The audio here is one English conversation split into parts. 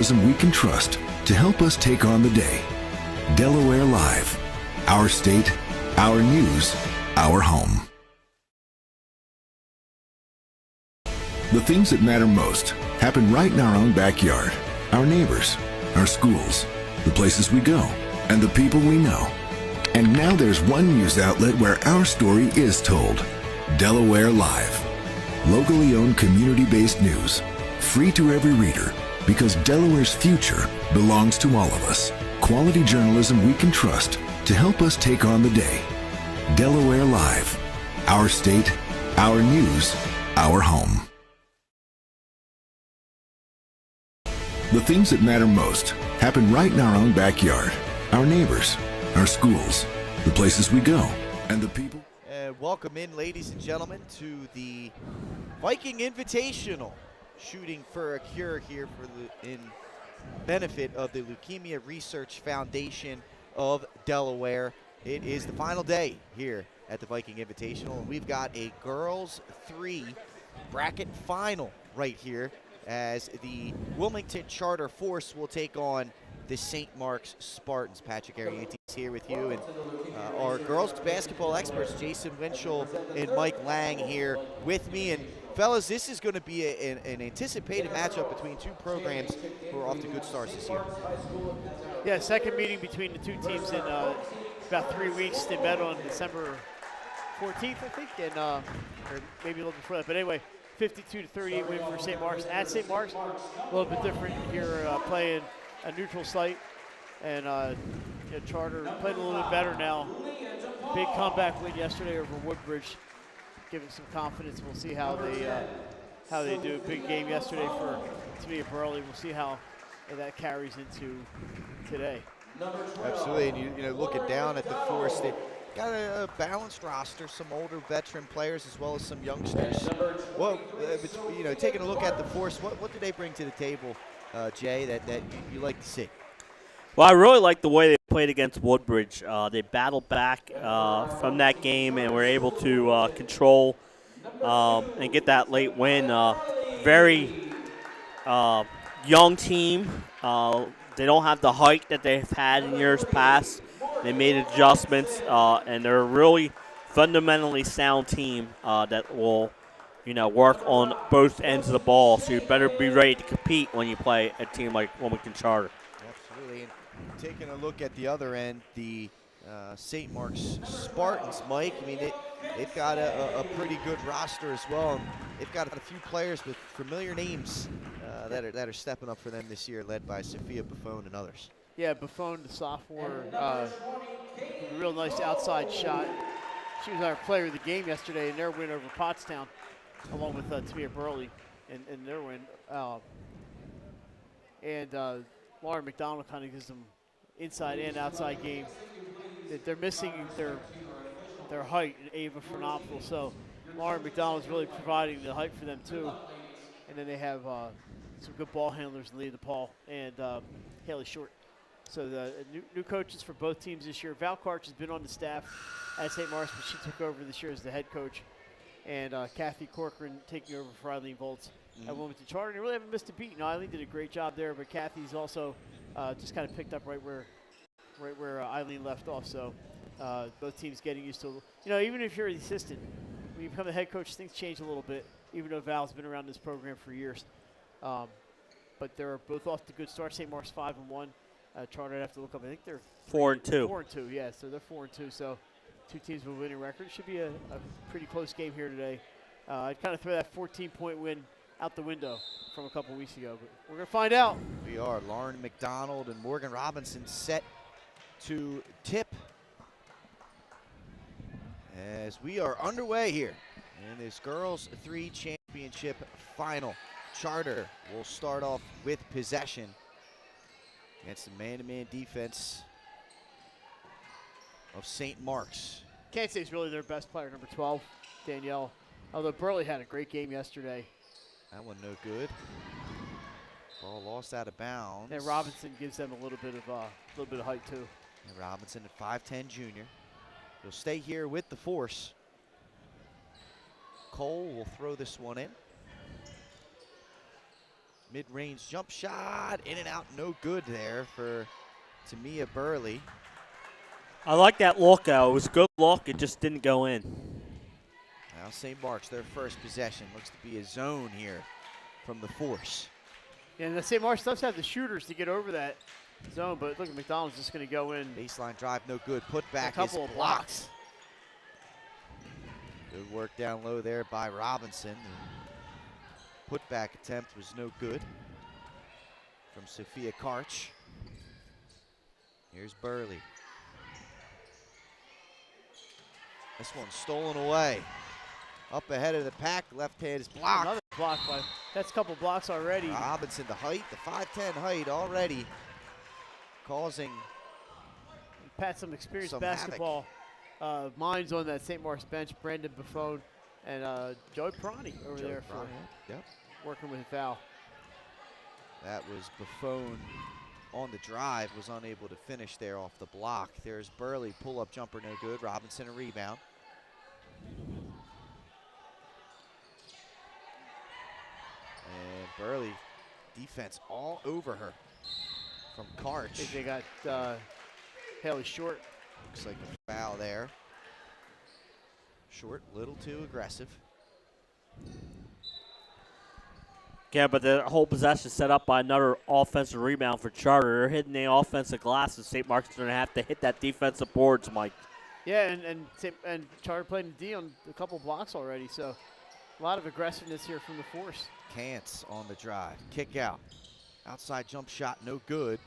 We can trust to help us take on the day. Delaware Live. Our state, our news, our home. The things that matter most happen right in our own backyard. Our neighbors, our schools, the places we go, and the people we know. And now there's one news outlet where our story is told. Delaware Live. Locally owned, community-based news. Free to every reader. Because Delaware's future belongs to all of us. Quality journalism we can trust to help us take on the day. Delaware Live. Our state, our news, our home. The things that matter most happen right in our own backyard. Our neighbors, our schools, the places we go, and the people. Welcome in, ladies and gentlemen, to the Viking Invitational. Shooting for a cure here in benefit of the Leukemia Research Foundation of Delaware. It is the final day here at the Viking Invitational, and we've got a girls 3 bracket final right here as the Wilmington Charter Force will take on the St. Mark's Spartans. Patrick Ariantes here with you, and our girls basketball experts, Jason Winchell and Mike Lang, here with me. And fellas, this is going to be an anticipated matchup between two programs who are off to good starts this year. Yeah, second meeting between the two teams in about 3 weeks. They met on December 14th, I think, and or maybe a little before that. But anyway, 52-38 win for St. Mark's. At St. Mark's, a little bit different here, playing a neutral site, and Charter played a little bit better now. Big comeback win yesterday over Woodbridge, giving some confidence. We'll see how they do. Big game yesterday for Tamia Burley. We'll see how that carries into today. Absolutely, and you know, looking down at the Force, they got a balanced roster, some older veteran players as well as some youngsters. Well, you know, taking a look at the Force, what do they bring to the table, Jay, that you like to see? Well, I really like the way they played against Woodbridge. They battled back from that game and were able to control and get that late win. Very young team. They don't have the height that they've had in years past. They made adjustments, and they're a really fundamentally sound team that will, you know, work on both ends of the ball. So you better be ready to compete when you play a team like Wilmington Charter. Absolutely. And taking a look at the other end, the St. Mark's Spartans, Mike, I mean, they've got a pretty good roster as well. And they've got a few players with familiar names that are stepping up for them this year, led by Sophia Buffon and others. Yeah, Buffon, the sophomore, a real nice outside shot. She was our player of the game yesterday in their win over Pottstown, along with Tamia Burley in their win. Lauren McDonald kind of gives them inside and outside game. They're missing their height in Ava Fernopoulos, so Lauren McDonald's really providing the height for them too. And then they have some good ball handlers, Leah DePaul and Haley Short. So the new coaches for both teams this year. Val Karch has been on the staff at St. Mark's, but she took over this year as the head coach. And Kathy Corcoran taking over for Eileen Volz at Wilmington Charter. And they really haven't missed a beat. You know, Eileen did a great job there, but Kathy's also just kind of picked up right where Eileen left off. So both teams getting used to, you know, even if you're the assistant, when you become the head coach, things change a little bit, even though Val's been around this program for years. But they're both off to good start. St. Mark's 5-1. Charter, I'd have to look up. I think they're 4-2. 4-2, yeah. So they're 4-2. So two teams with a winning record. Should be a pretty close game here today. I'd kind of throw that 14-point win out the window from a couple weeks ago, but we're going to find out. We are. Lauren McDonald and Morgan Robinson set to tip as we are underway here in this Girls 3 Championship final. Charter will start off with possession against the man-to-man defense of St. Mark's. Can't say it's really their best player, number 12, Danielle. Although Burley had a great game yesterday. That one no good. Ball lost out of bounds. And Robinson gives them a little bit of height too. And Robinson at 5'10" junior. He'll stay here with the Force. Cole will throw this one in. Mid-range jump shot, in and out, no good there for Tamia Burley. I like that look, though. It was a good look. It just didn't go in. Now St. Mark's, their first possession. Looks to be a zone here from the force. Yeah, and the St. Mark's does have the shooters to get over that zone, but look at McDonald's just going to go in. Baseline drive, no good. Put back A couple is of blocked. blocks. Good work down low there by Robinson. Put back attempt was no good from Sophia Karch. Here's Burley. This one's stolen away. Up ahead of the pack, left hand is blocked. Another block by, that's a couple blocks already. Robinson, the height, the 5'10" height already causing Pat, some experienced some basketball minds on that St. Mark's bench. Brandon Buffone and Joey Prani over Joe there Bryant. Yep. for working with foul. That was Buffone on the drive, was unable to finish there off the block. There's Burley, pull-up jumper, no good. Robinson a rebound. And Burley, defense all over her from Karch. They got Haley Short. Looks like a foul there. Short, little too aggressive. Yeah, but the whole possession set up by another offensive rebound for Charter. They're hitting the offensive glass, and St. Mark's going to have to hit that defensive boards, Mike. Yeah, and Charter played in D on a couple blocks already, so a lot of aggressiveness here from the force. Kantz on the drive, kick out. Outside jump shot, no good.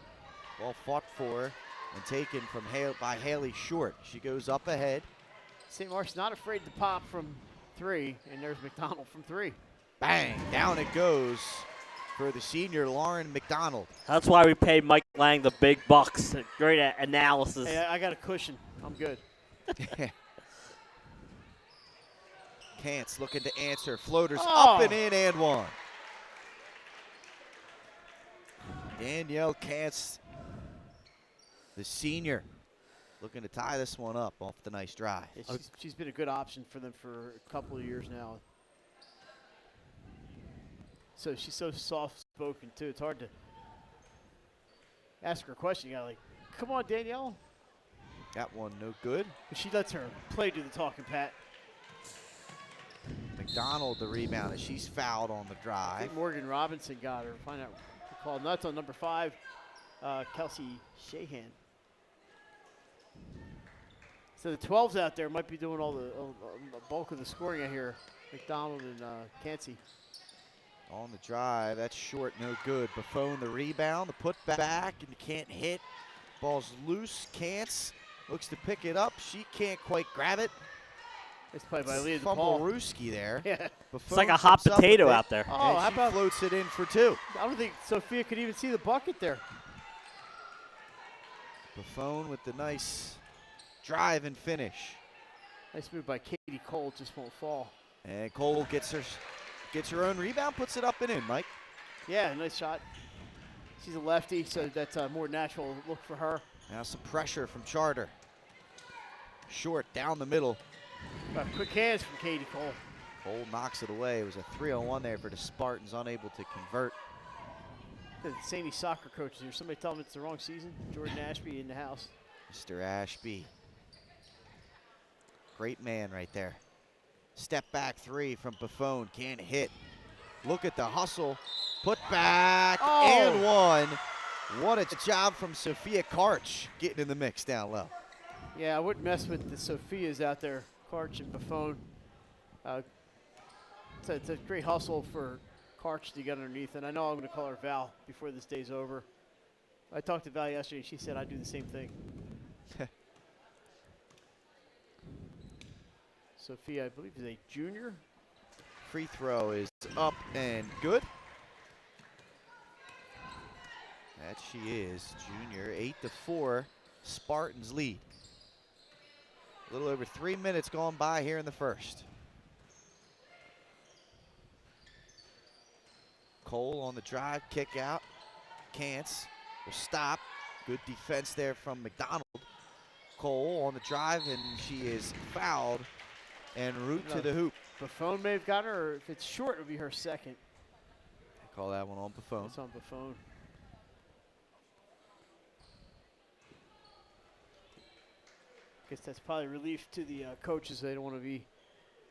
Ball fought for and taken from by Haley Short. She goes up ahead. St. Mark's not afraid to pop from three, and there's McDonald from three. Bang, down it goes for the senior Lauren McDonald. That's why we paid Mike Lang the big bucks. Great analysis. Hey, I got a cushion. I'm good. Kantz looking to answer. Floaters Oh. up and in and one. Danielle Kantz, the senior, looking to tie this one up off the nice drive. Yeah, she's been a good option for them for a couple of years now. So she's so soft-spoken, too. It's hard to ask her a question. You got to, like, come on, Danielle. That one no good. But she lets her play do the talking, Pat. McDonald the rebound as she's fouled on the I drive. think Morgan Robinson got her. Find out. Call nuts on number 5, Kelsey Shahan. So the 12s out there might be doing all the bulk of the scoring out here. McDonald and Cansey. On the drive, that's short, no good. Buffone the rebound, the put back, and can't hit. Ball's loose, Kantz looks to pick it up. She can't quite grab it. It's played by Leah Fumble DePaul. Ruski there. Yeah. It's like a hot potato out there. Oh, And how she about floats it in for two. I don't think Sophia could even see the bucket there. Buffone with the nice drive and finish. Nice move by Katie Cole, just won't fall. And Cole gets her own rebound, puts it up and in, Mike. Yeah, nice shot. She's a lefty, so that's a more natural look for her. Now some pressure from Charter. Short down the middle. Quick hands from Katie Cole. Cole knocks it away. It was a 3-on-1 there for the Spartans, unable to convert. The Sandy soccer coaches here. Somebody tell them it's the wrong season. Jordan Ashby in the house. Mr. Ashby. Great man right there. Step back three from Buffone. Can't hit. Look at the hustle. Put back and one. What a job from Sophia Karch getting in the mix down low. Yeah, I wouldn't mess with the Sophias out there, Karch and Buffone. It's a great hustle for Karch to get underneath, and I know I'm going to call her Val before this day's over. I talked to Val yesterday, and she said I'd do the same thing. Sophia, I believe, is a junior. Free throw is up and good. That she is, junior. 8-4, Spartans lead. A little over 3 minutes gone by here in the first. Cole on the drive, kick out. Kantz will stop. Good defense there from McDonald. Cole on the drive, and she is fouled en route to the hoop. Buffone may have gotten her, or if it's short, it would be her second. Call that one on Buffon. It's on Buffon. Guess that's probably relief to the coaches. They don't want to be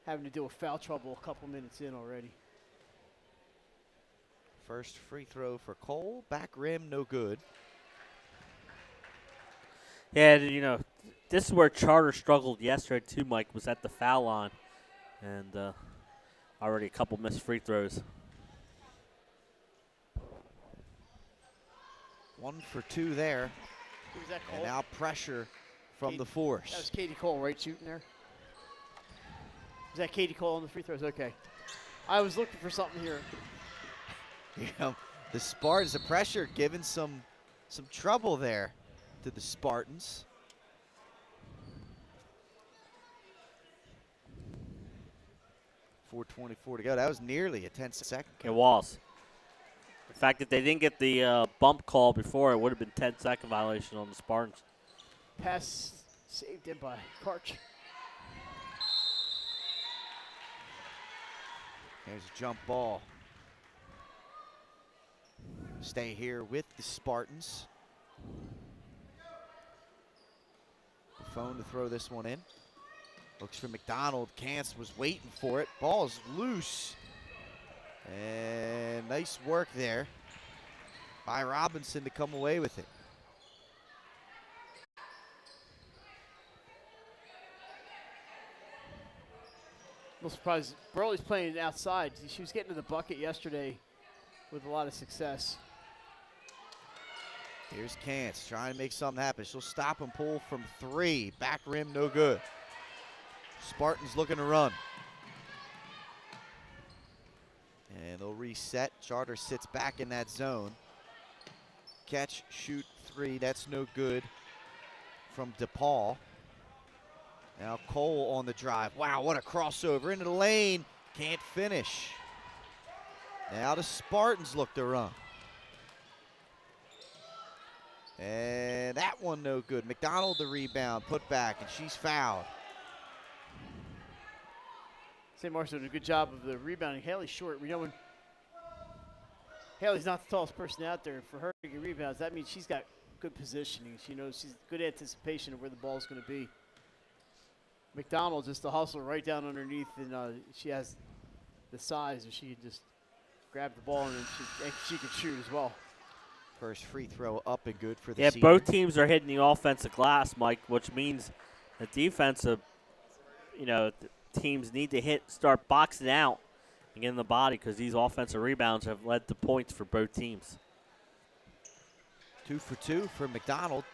having to deal with foul trouble a couple minutes in already. First free throw for Cole. Back rim, no good. Yeah, you know, this is where Charter struggled yesterday too, Mike, was at the foul line. And already a couple missed free throws. 1 for 2 there. Who was that, Cole? And now pressure from the force. That was Katie Cole, right, shooting there? Is that Katie Cole on the free throws? Okay. I was looking for something here. You know, the Spartans, the pressure giving some trouble there to the Spartans. .424 to go. That was nearly a 10-second. It was. In fact, if they didn't get the bump call before, it would have been 10-second violation on the Spartans. Pass saved in by Karch. There's a jump ball. Stay here with the Spartans. Buffon to throw this one in. Looks for McDonald. Kance was waiting for it. Ball's loose. And nice work there by Robinson to come away with it. No surprise. Burley's playing outside. She was getting to the bucket yesterday with a lot of success. Here's Kance trying to make something happen. She'll stop and pull from 3. Back rim, no good. Spartans looking to run. And they'll reset. Charter sits back in that zone. Catch, shoot 3. That's no good from DePaul. Now Cole on the drive. Wow, what a crossover into the lane. Can't finish. Now the Spartans look to run. And that one no good. McDonald the rebound, put back, and she's fouled. St. Mark's did a good job of the rebounding. Haley's short. We know when Haley's not the tallest person out there. For her to get rebounds, that means she's got good positioning. She knows she's good anticipation of where the ball's going to be. McDonald just the hustle right down underneath, and she has the size, and she can just grab the ball, and then she can shoot as well. First free throw up and good for the Yeah, senior. both teams are hitting the offensive glass, Mike, which means the defensive, teams need to start boxing out and getting the body, because these offensive rebounds have led to points for both teams. 2 for 2 for McDonald.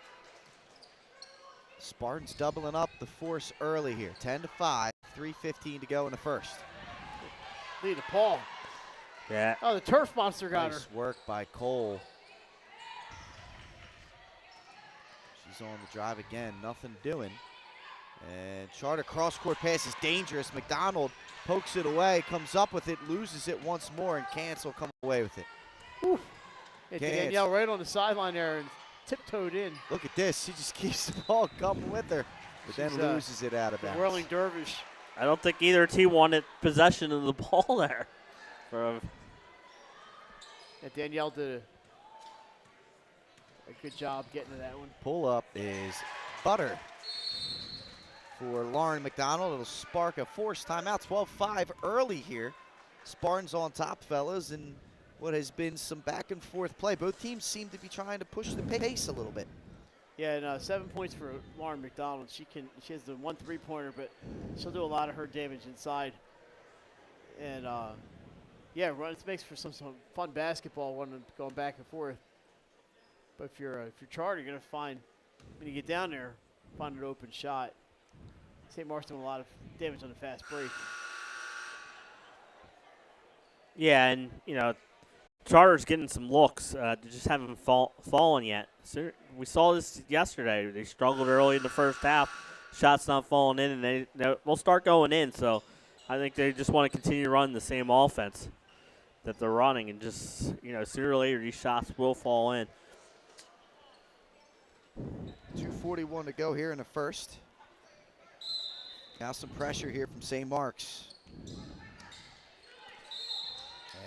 Spartans doubling up the force early here. 10-5, 3:15 to go in the first. Lead to Paul. Yeah. Oh, the turf monster got her. Nice work by Cole. She's on the drive again, nothing doing. And Charter cross-court pass is dangerous. McDonald pokes it away, comes up with it, loses it once more, and Kance will come away with it. Whew. Yeah, Kance. Danielle right on the sideline there and tiptoed in. Look at this. She just keeps the ball coming with her, but then She's, loses it out of the bounds. whirling dervish. I don't think either team wanted possession of the ball there. Yeah, Danielle did a good job getting to that one. Pull-up is butter for Lauren McDonald. It'll spark a forced timeout. 12-5 early here. Spartans on top, fellas, and what has been some back and forth play. Both teams seem to be trying to push the pace a little bit. Yeah, and 7 points for Lauren McDonald. She has the 1 3-pointer, but she'll do a lot of her damage inside. And yeah, it makes for some fun basketball going back and forth. But if you're Charter, you're gonna find when you get down there, find an open shot. St. Mark's doing a lot of damage on the fast break. Yeah, and Charter's getting some looks. They just haven't fallen yet. So we saw this yesterday. They struggled early in the first half. Shots not falling in, and they'll start going in. So I think they just want to continue to run the same offense that they're running, and just sooner or later these shots will fall in. 2:41 to go here in the first. Now some pressure here from St. Mark's.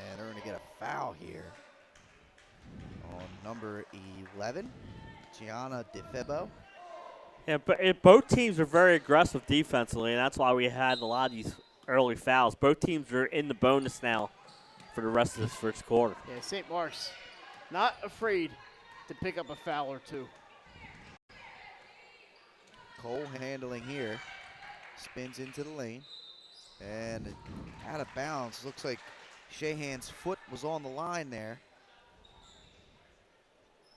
And they're going to get a foul here on number 11, Gianna DeFebo. Yeah, but both teams are very aggressive defensively, and that's why we had a lot of these early fouls. Both teams are in the bonus now for the rest of this first quarter. Yeah, St. Mark's not afraid to pick up a foul or two. Cole handling here. Spins into the lane. And out of bounds. Looks like Shahan's foot was on the line there.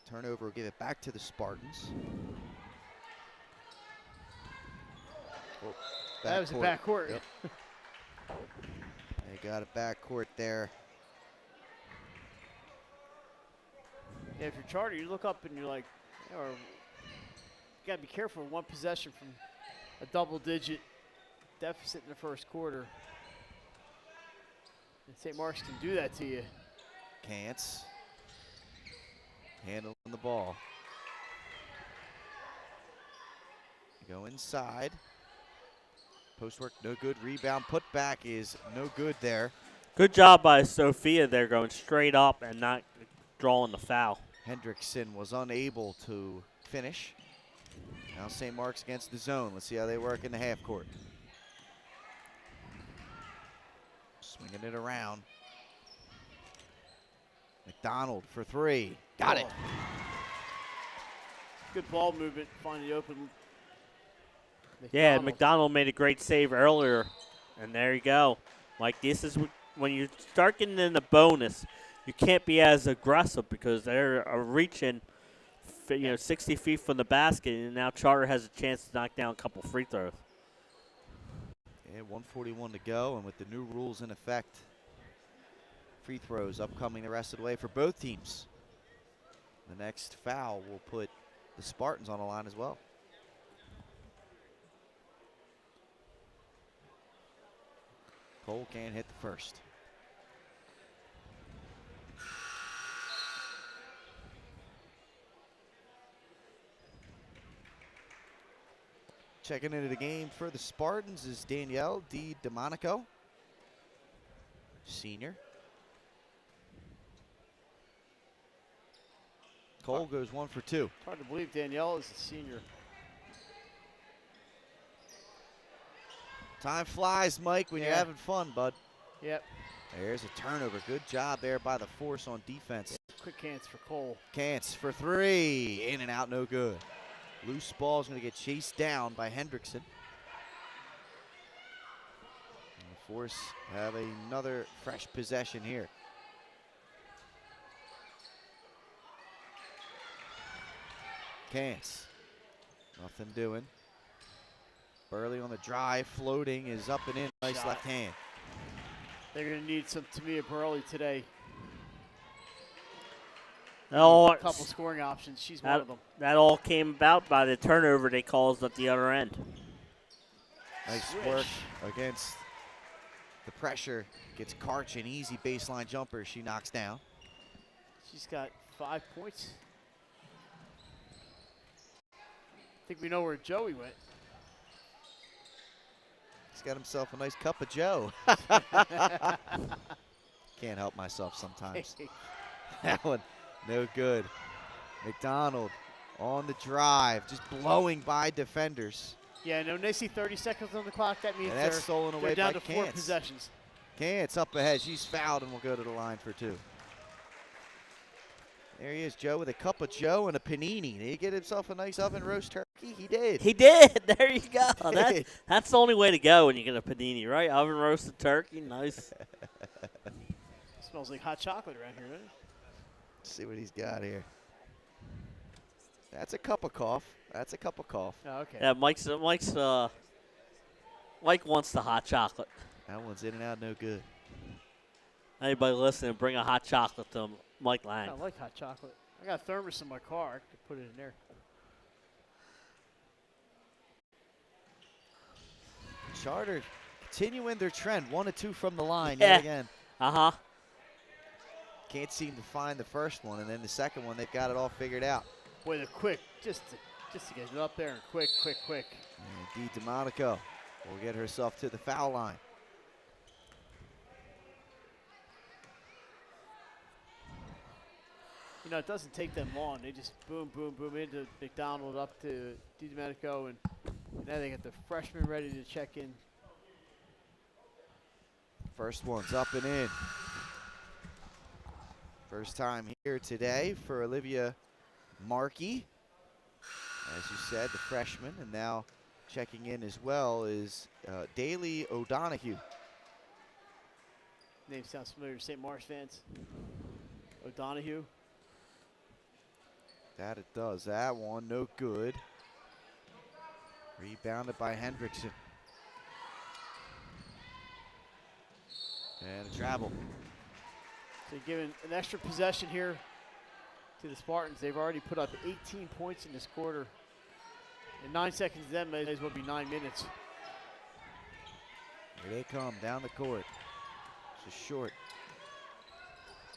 Turnover will give it back to the Spartans. Oh, That was a backcourt. Yep. They got a backcourt there. Yeah, if you're Charter, you look up and you're like, you got to be careful. One possession from a double-digit deficit in the first quarter. And St. Mark's can do that to you. Kantz handling the ball. Go inside. Post work no good. Rebound put back is no good there. Good job by Sophia there, going straight up and not drawing the foul. Hendrickson was unable to finish. Now St. Mark's against the zone. Let's see how they work in the half court. Swinging it around. McDonald for three. Got it. Good ball movement, finding the open. Yeah, McDonald made a great save earlier, and there you go. Like, this is when you start getting in the bonus, you can't be as aggressive because they're reaching 60 feet from the basket, and now Charter has a chance to knock down a couple free throws. Yeah, 1:41 to go, and with the new rules in effect, free throws upcoming the rest of the way for both teams. The next foul will put the Spartans on the line as well. Cole can't hit the first. Checking into the game for the Spartans is Danielle DiDomenico, senior. Cole goes 1 for 2. It's hard to believe Danielle is a senior. Time flies, Mike, when you're having fun, bud. Yep. There's a turnover. Good job there by the Force on defense. Quick hands for Cole. Kantz for three. In and out, no good. Loose ball is going to get chased down by Hendrickson. And the Force have another fresh possession here. Kantz. Nothing doing. Burley on the drive, floating, is up and in. Nice Shot. left hand. They're going to need some Tamia Burley today. A couple scoring options. She's one of them. That all came about by the turnover they caused at the other end. Nice Swish. work against the pressure. Gets Karch an easy baseline jumper. She knocks down. She's got 5 points. I think we know where Joey went. He's got himself a nice cup of Joe. Can't help myself sometimes. That one, no good. McDonald on the drive, just blowing by defenders. Yeah, no, they see 30 seconds on the clock. That means And that's stolen away they're down by to 4 Kantz. possessions. Kantz up ahead. She's fouled and will go to the line for 2. There he is, Joe, with a cup of Joe and a panini. Did he get himself a nice oven roast turkey? He did. He did. There you go. That's the only way to go when you get a panini, right? Oven roasted turkey, nice. Smells like hot chocolate around here, doesn't it? Let's see what he's got here. That's a cup of cough. That's a cup of cough. Oh, okay. Yeah, Mike wants the hot chocolate. That one's in and out, no good. Anybody listening, bring a hot chocolate to Mike Lang. I like hot chocolate. I got a thermos in my car. I could put it in there. Charter continuing their trend. 1 of 2 from the line Yeah. yet again. Uh-huh. Can't seem to find the first one, and then the second one, they've got it all figured out. Boy, they're quick. Just to get it up there and quick. And DiDomenico will get herself to the foul line. You know, it doesn't take them long. They just boom, boom, boom into McDonald up to DiDomenico, and now they got the freshman ready to check in. First one's up and in. First time here today for Olivia Markey. As you said, the freshman, and now checking in as well is Daly O'Donoghue. Name sounds familiar to St. Mark's fans. O'Donoghue. That it does. That one, no good. Rebounded by Hendrickson. And a travel. So giving an extra possession here to the Spartans. They've already put up 18 points in this quarter. And 9 seconds to them may as well be 9 minutes. Here they come down the court. Just short.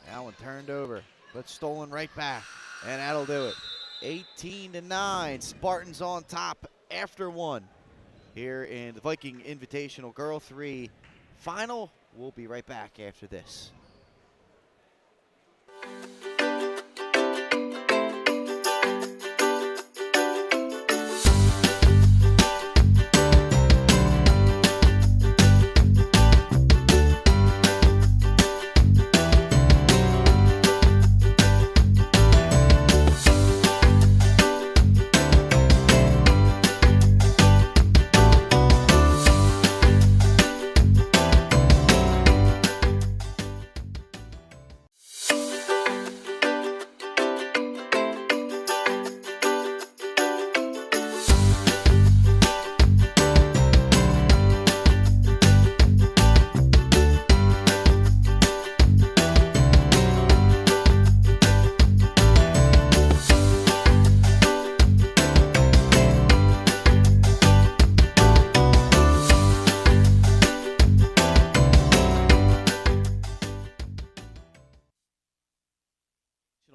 That one turned over, but stolen right back. And that'll do it. 18-9. Spartans on top after one here in the Viking Invitational Girl 3 final. We'll be right back after this.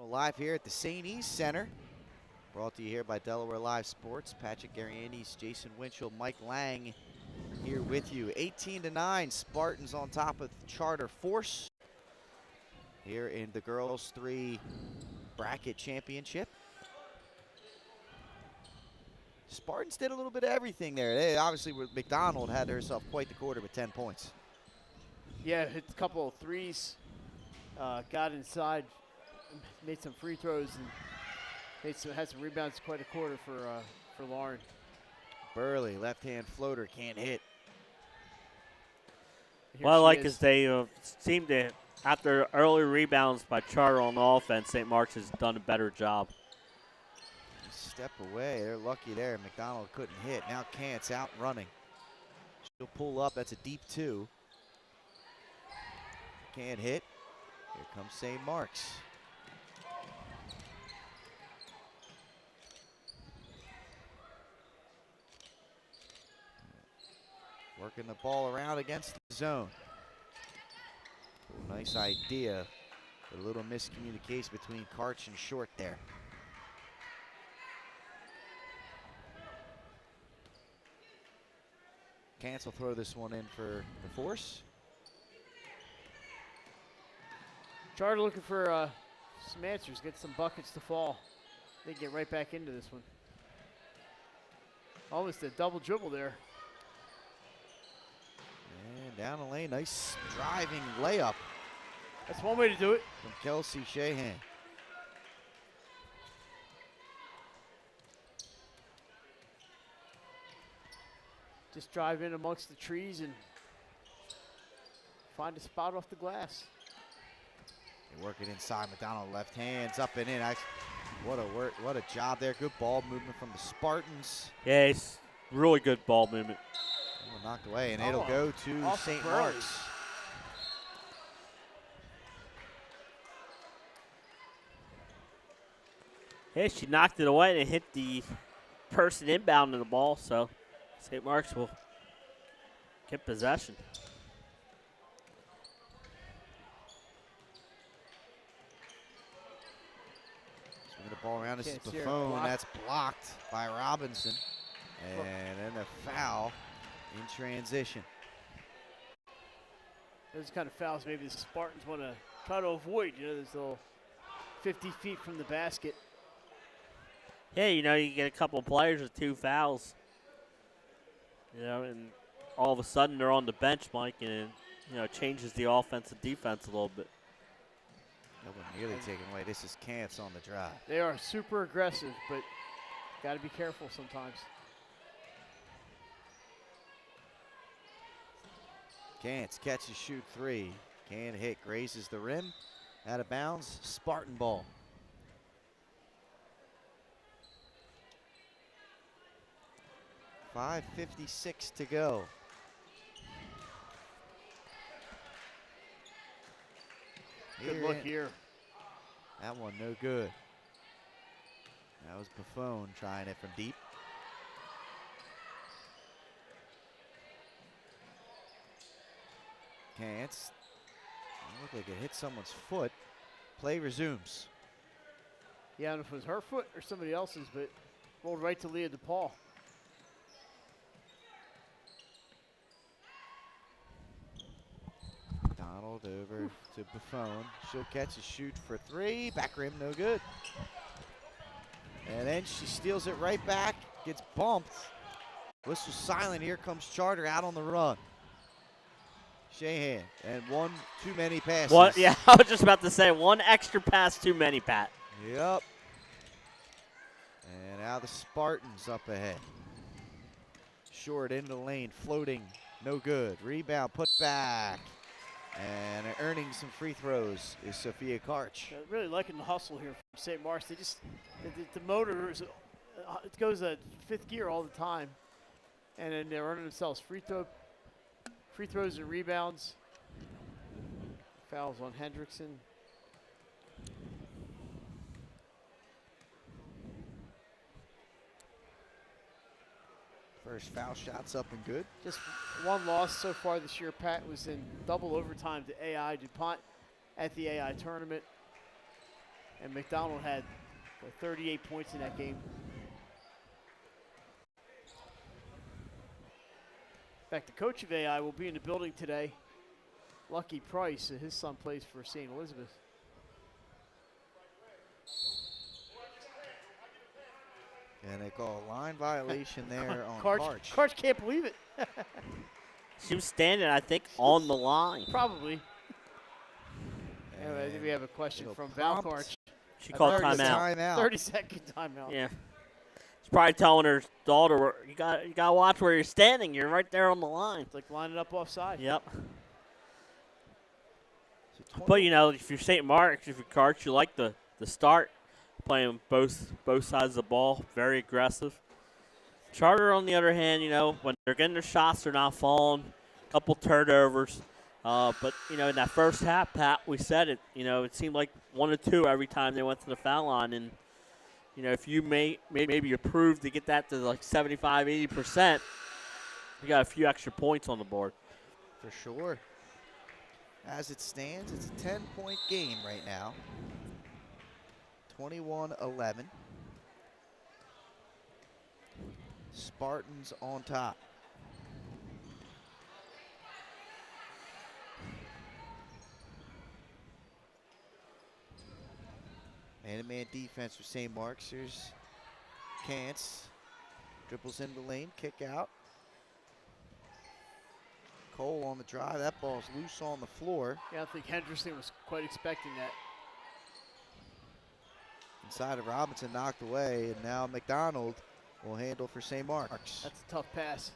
Live here at the St. East Center. Brought to you here by Delaware Live Sports. Patrick Garianis, Jason Winchell, Mike Lang here with you. 18-9, Spartans on top of Charter Force here in the Girls 3 Bracket Championship. Spartans did a little bit of everything there. They obviously, with McDonald, had herself quite the quarter with 10 points. Yeah, hit a couple of threes, got inside, made some free throws, and had some rebounds. Quite a quarter for Lauren. Burley, left-hand floater, can't hit. What I like is they seem to, after early rebounds by Charter on offense, St. Mark's has done a better job. Step away, they're lucky there. McDonald couldn't hit. Now Kant's out running. She'll pull up, that's a deep 2. Can't hit. Here comes St. Mark's. Working the ball around against the zone. Nice idea, but a little miscommunication between Karch and Short there. Kantz will throw this one in for the Force. Charter looking for some answers, get some buckets to fall. They get right back into this one. Almost a double dribble there. And down the lane, nice driving layup. That's one way to do it. From Kelsey Shahan. Just drive in amongst the trees and find a spot off the glass. They work it inside. McDonald left hands up and in. What a job there. Good ball movement from the Spartans. Yeah, it's really good ball movement. Knocked away, and it'll go to St. Mark's. Yeah, she knocked it away and hit the person inbound of the ball, so St. Mark's will get possession. Swinging the ball around, this is Buffon, that's blocked by Robinson. And then the foul in transition. Those kind of fouls maybe the Spartans want to try to avoid. You know, those little 50 feet from the basket. Yeah, you know, you get a couple of players with 2 fouls. You know, and all of a sudden they're on the bench, Mike, and you know, it changes the offense and defense a little bit. That one nearly taken away. This is Kantz on the drive. They are super aggressive, but got to be careful sometimes. Kantz catches, shoot 3. Can't hit, grazes the rim. Out of bounds, Spartan ball. .556 to go. Good look here. That one no good. That was Buffon trying it from deep. Kantz. Looked like it hit someone's foot. Play resumes. Yeah, I don't know if it was her foot or somebody else's, but rolled right to Leah DePaul. Donald over to Buffon. She'll catch a shoot for 3. Back rim, no good. And then she steals it right back. Gets bumped. Whistle silent. Here comes Charter out on the run. Shahan, and one too many passes. What? Yeah, I was just about to say, one extra pass too many, Pat. Yep. And now the Spartans up ahead. Short into the lane, floating, no good. Rebound, put back. And earning some free throws is Sophia Karch. Really liking the hustle here from St. Mark's. They just, the motor is, it goes at 5th gear all the time. And then they're earning themselves free throws and rebounds. Fouls on Hendrickson. First foul shot's up and good. Just one loss so far this year, Pat, was in double overtime to AI DuPont at the AI tournament. And McDonald had 38 points in that game. In fact, the coach of AI will be in the building today. Lucky Price, his son plays for St. Elizabeth. And they call a line violation there on Karch. Karch can't believe it. She was standing, I think, on the line. Probably. Anyway, I think we have a question from Val Karch. She called timeout. 30-second timeout. Yeah. She's probably telling her daughter, you gotta watch where you're standing. You're right there on the line. It's like lining up offside. Yep. But, you know, if you're St. Mark's, if you're Karch, you like the start. Playing both sides of the ball, very aggressive. Charter, on the other hand, you know, when they're getting their shots, they're not falling. A couple turnovers. But, you know, in that first half, Pat, we said it, you know, it seemed like 1 or 2 every time they went to the foul line. And, you know, if you maybe improve to get that to like 75, 80%, you got a few extra points on the board. For sure. As it stands, it's a 10-point game right now. 21-11. Spartans on top. Man-to-man defense for St. Mark's. Here's Kantz. Dribbles into the lane, kick out. Cole on the drive. That ball's loose on the floor. Yeah, I think Hendrickson was quite expecting that. Inside of Robinson, knocked away, and now McDonald will handle for St. Mark's. That's a tough pass.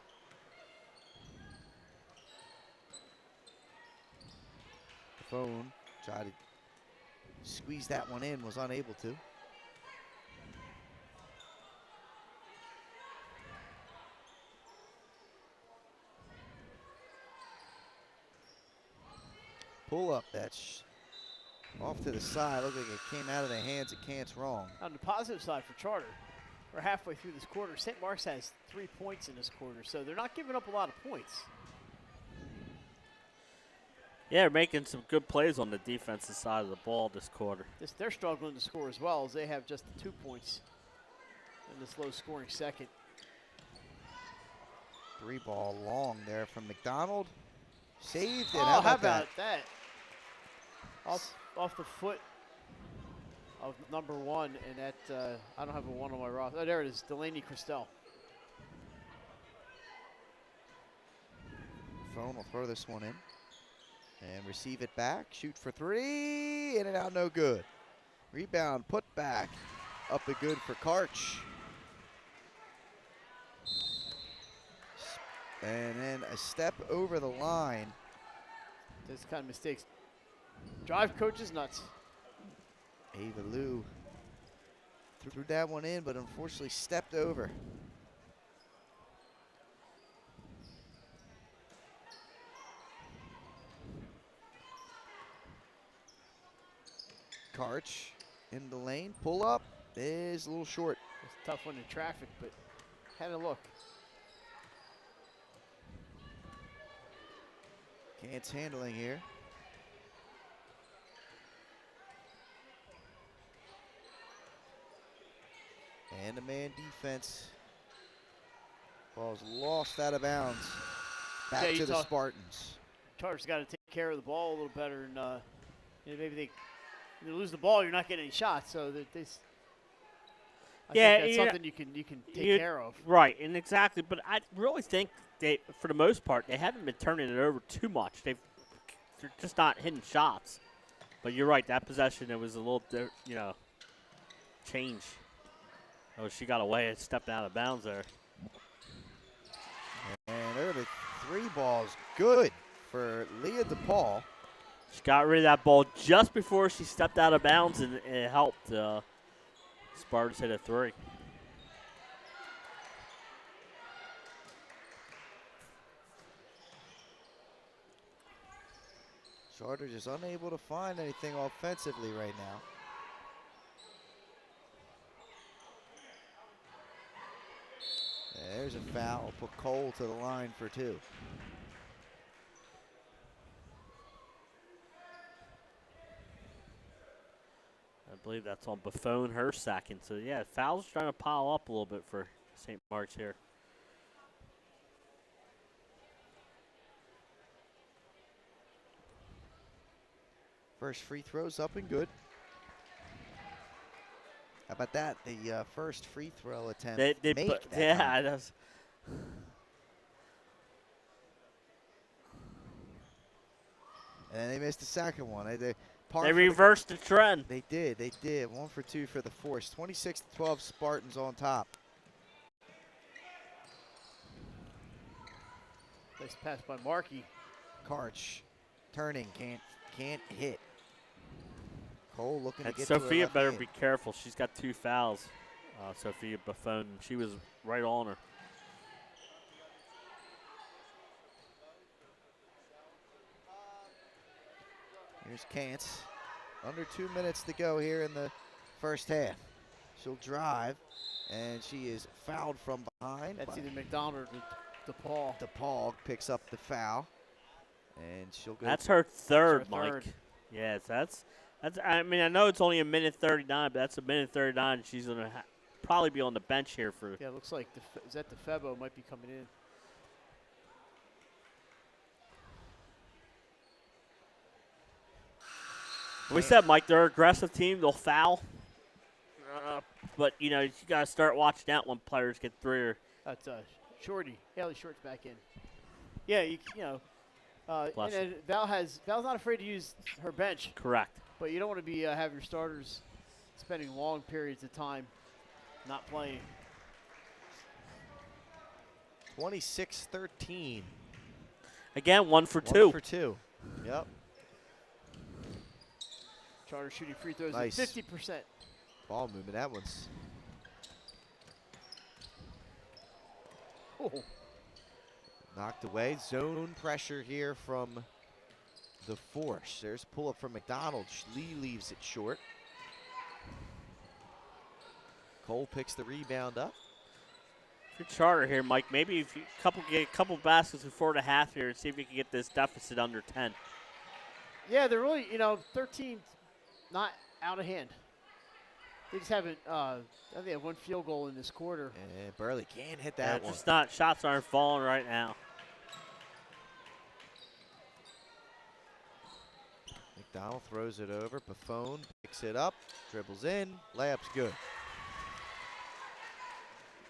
The phone tried to squeeze that one in, was unable to. Pull up, that's off to the side. Looked like it came out of the hands of Kantz wrong. On the positive side for Charter, we're halfway through this quarter. St. Mark's has 3 points in this quarter, so they're not giving up a lot of points. Yeah, they're making some good plays on the defensive side of the ball this quarter. They're struggling to score as well, as they have just 2 points in this low-scoring second. 3 ball long there from McDonald. Saved it. Oh, how about that? Off the foot of number 1, and that I don't have a 1 on my roster. Oh, there it is, Delaney Christel. Phone will throw this one in and receive it back. Shoot for 3, in and out, no good. Rebound, put back, up and good for Karch. And then a step over the line. This kind of mistakes drive coaches nuts. Ava Lou threw that one in, but unfortunately stepped over. Karch in the lane, pull up is a little short. It's a tough one in traffic, but had a look. Cant's handling here. And a man defense. Ball's lost out of bounds. Back to the Spartans. Chargers got to take care of the ball a little better, and maybe they lose the ball. You're not getting any shots, so that I think that's something you can take care of. Right, and exactly. But I really think they, for the most part, they haven't been turning it over too much. They're just not hitting shots. But you're right. That possession, it was a little, change. Oh, she got away and stepped out of bounds there. And there the 3 balls, good for Leah DePaul. She got rid of that ball just before she stepped out of bounds, and it helped. Spartans hit a 3. Charter just unable to find anything offensively right now. There's a foul. Put Cole to the line for 2. I believe that's on Buffon, her second. So, yeah, fouls trying to pile up a little bit for St. Mark's here. First free throw's up and good. How about that? The first free throw attempt. Yeah, that's. And they missed the second one. They reversed the trend. They did. 1 for 2 for the Force. 26-12 Spartans on top. Nice pass by Markey. Karch turning, can't hit. Cole looking to get Sophia to her better left be careful. She's got 2 fouls. Sophia Buffon, she was right on her. Here's Kantz. Under 2 minutes to go here in the first half. She'll drive, and she is fouled from behind. That's either McDonald or DePaul. DePaul picks up the foul, and she'll go. That's her third, That's her Mike. third. Yes, that's. I mean, I know it's only 1:39, but that's 1:39. She's gonna probably be on the bench here for. Yeah, it looks like is that DeFebo might be coming in. We said, Mike, they're an aggressive team. They'll foul. But, you got to start watching out when players get 3 or. That's Shorty. Haley Short's back in. Yeah, and then Val's not afraid to use her bench. Correct. But you don't want to be have your starters spending long periods of time not playing. 26-13. Again, 1 for 2. 1 for 2. Yep. Charter shooting free throws Nice. at 50%. Ball movement, that one's. Oh. Knocked away. Zone pressure here from the Force. There's a pull up from McDonald. Lee leaves it short. Cole picks the rebound up. Good Charter here, Mike. Maybe if you get a couple baskets before the half here and see if you can get this deficit under 10. Yeah, they're really, 13's not out of hand. They just haven't, I think they have 1 field goal in this quarter. And Burley can't hit that one. Just not, shots aren't falling right now. McDonald throws it over. Buffon picks it up, dribbles in, layup's good.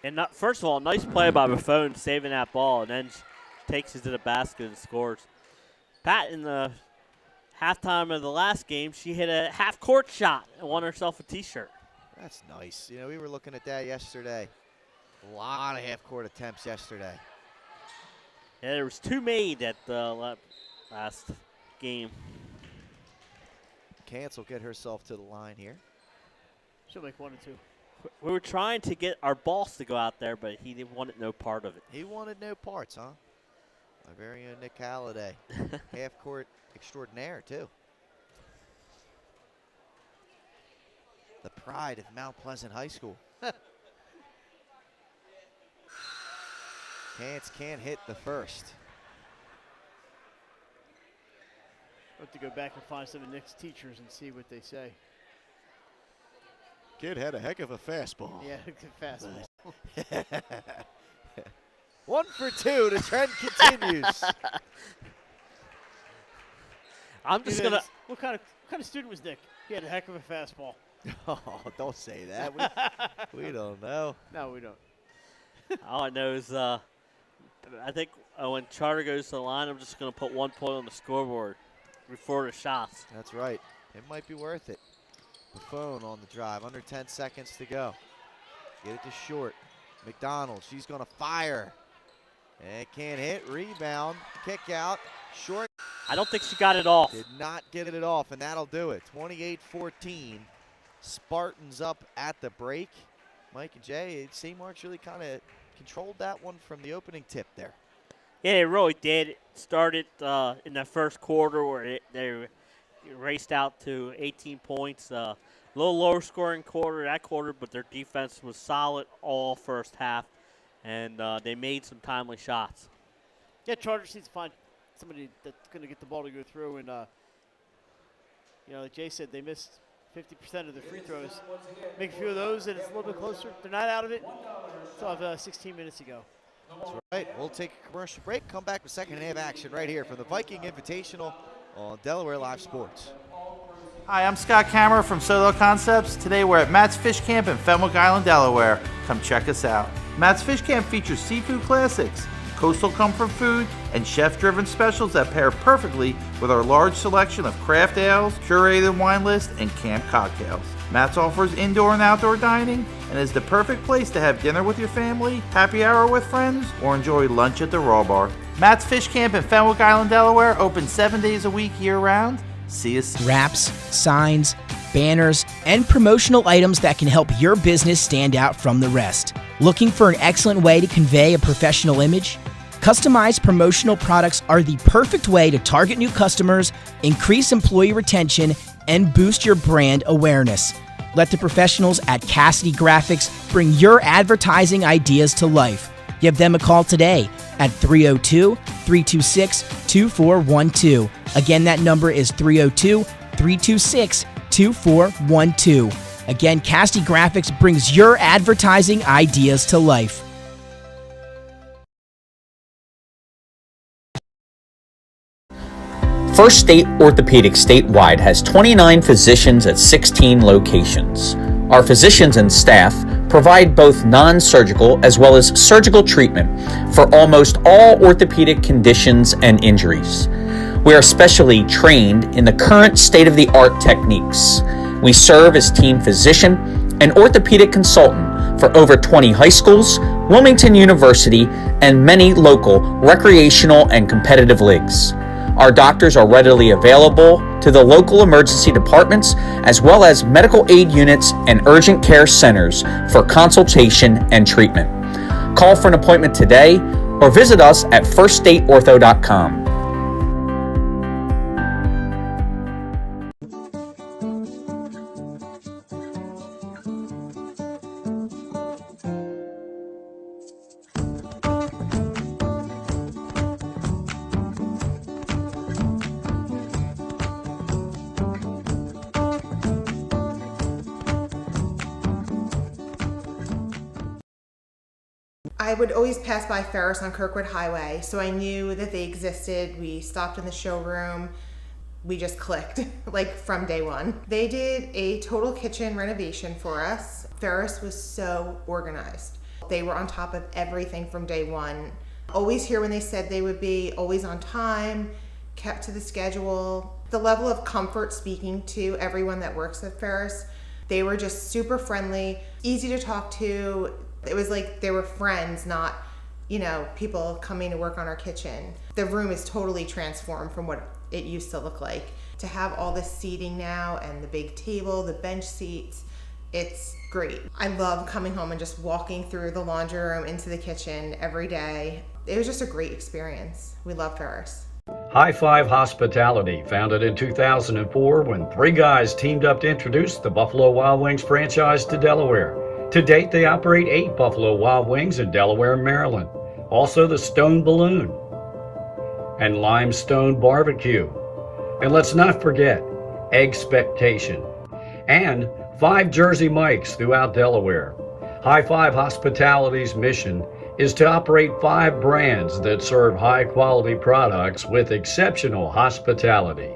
And first of all, nice play by Buffon saving that ball, and then takes it to the basket and scores. Pat, in the halftime of the last game, she hit a half-court shot and won herself a T-shirt. That's nice. You know, we were looking at that yesterday. A lot of half-court attempts yesterday. Yeah, there was 2 made at the last game. Cancel get herself to the line here. She'll make 1 and 2. We were trying to get our boss to go out there, but he wanted no part of it. He wanted no parts, huh? My very own Nick Halliday. Half-court extraordinaire, too. The pride of Mount Pleasant High School. Can't hit the first. I'll have to go back and find some of Nick's teachers and see what they say. Kid had a heck of a fastball. Yeah, good fastball. 1 for 2. The trend continues. I'm just gonna. What kind of student was Nick? He had a heck of a fastball. Oh, don't say that. We don't know. No, we don't. All I know is I think when Charter goes to the line, I'm just gonna put 1 point on the scoreboard before the shots. That's right. It might be worth it. Buffon on the drive. Under 10 seconds to go. Get it to short. McDonald, she's going to fire. And can't hit. Rebound. Kick out. Short. I don't think she got it off. Did not get it off, and that'll do it. 28-14. Spartans up at the break. Mike and Jay, St. Mark's really kind of controlled that one from the opening tip there. Yeah, it really did. It started in the first quarter where they raced out to 18 points. A little lower scoring that quarter, but their defense was solid all first half, and they made some timely shots. Yeah, Charter needs to find somebody that's going to get the ball to go through. And, like Jay said, they missed 50% of the free throws. Make a few of those, and it's a little bit closer. They're not out of it. Still have 16 minutes to go. That's right. We'll take a commercial break, come back with second half action right here from the Viking Invitational on Delaware Live Sports. Hi, I'm Scott Kammerer from Solo Concepts. Today we're at Matt's Fish Camp in Fenwick Island, Delaware. Come check us out. Matt's Fish Camp features seafood classics, coastal comfort food, and chef-driven specials that pair perfectly with our large selection of craft ales, curated wine list, and camp cocktails. Matt's offers indoor and outdoor dining and is the perfect place to have dinner with your family, happy hour with friends, or enjoy lunch at the Raw Bar. Matt's Fish Camp in Fenwick Island, Delaware, open 7 days a week year-round. See us. Wraps, signs, banners, and promotional items that can help your business stand out from the rest. Looking for an excellent way to convey a professional image? Customized promotional products are the perfect way to target new customers, increase employee retention, and boost your brand awareness. Let the professionals at Cassidy Graphics bring your advertising ideas to life. Give them a call today at 302-326-2412. Again, that number is 302-326-2412. Again, Cassidy Graphics brings your advertising ideas to life. First State Orthopedic statewide has 29 physicians at 16 locations. Our physicians and staff provide both non-surgical as well as surgical treatment for almost all orthopedic conditions and injuries. We are specially trained in the current state-of-the-art techniques. We serve as team physician and orthopedic consultant for over 20 high schools, Wilmington University, and many local recreational and competitive leagues. Our doctors are readily available to the local emergency departments as well as medical aid units and urgent care centers for consultation and treatment. Call for an appointment today or visit us at firststateortho.com. I would always pass by Ferris on Kirkwood Highway, so I knew that they existed. We stopped in the showroom. we just clicked like from day one. They did a total kitchen renovation for us. Ferris was so organized. They were on top of everything from day one. Always here when they said they would be, always on time, kept to the schedule. The level of comfort speaking to everyone that works at Ferris, they were just super friendly, easy to talk to. It was like they were friends, not, you know, people coming to work on our kitchen. The room is totally transformed from what it used to look like. To have all this seating now and the big table, the bench seats, it's great. I love coming home and just walking through the laundry room into the kitchen every day. It was just a great experience. We love Ferris. High Five Hospitality, founded in 2004 when three guys teamed up to introduce the Buffalo Wild Wings franchise to Delaware. To date, they operate 8 Buffalo Wild Wings in Delaware and Maryland. Also the Stone Balloon and Limestone Barbecue. And let's not forget Eggspectation and 5 Jersey Mikes throughout Delaware. High Five Hospitality's mission is to operate 5 brands that serve high-quality products with exceptional hospitality.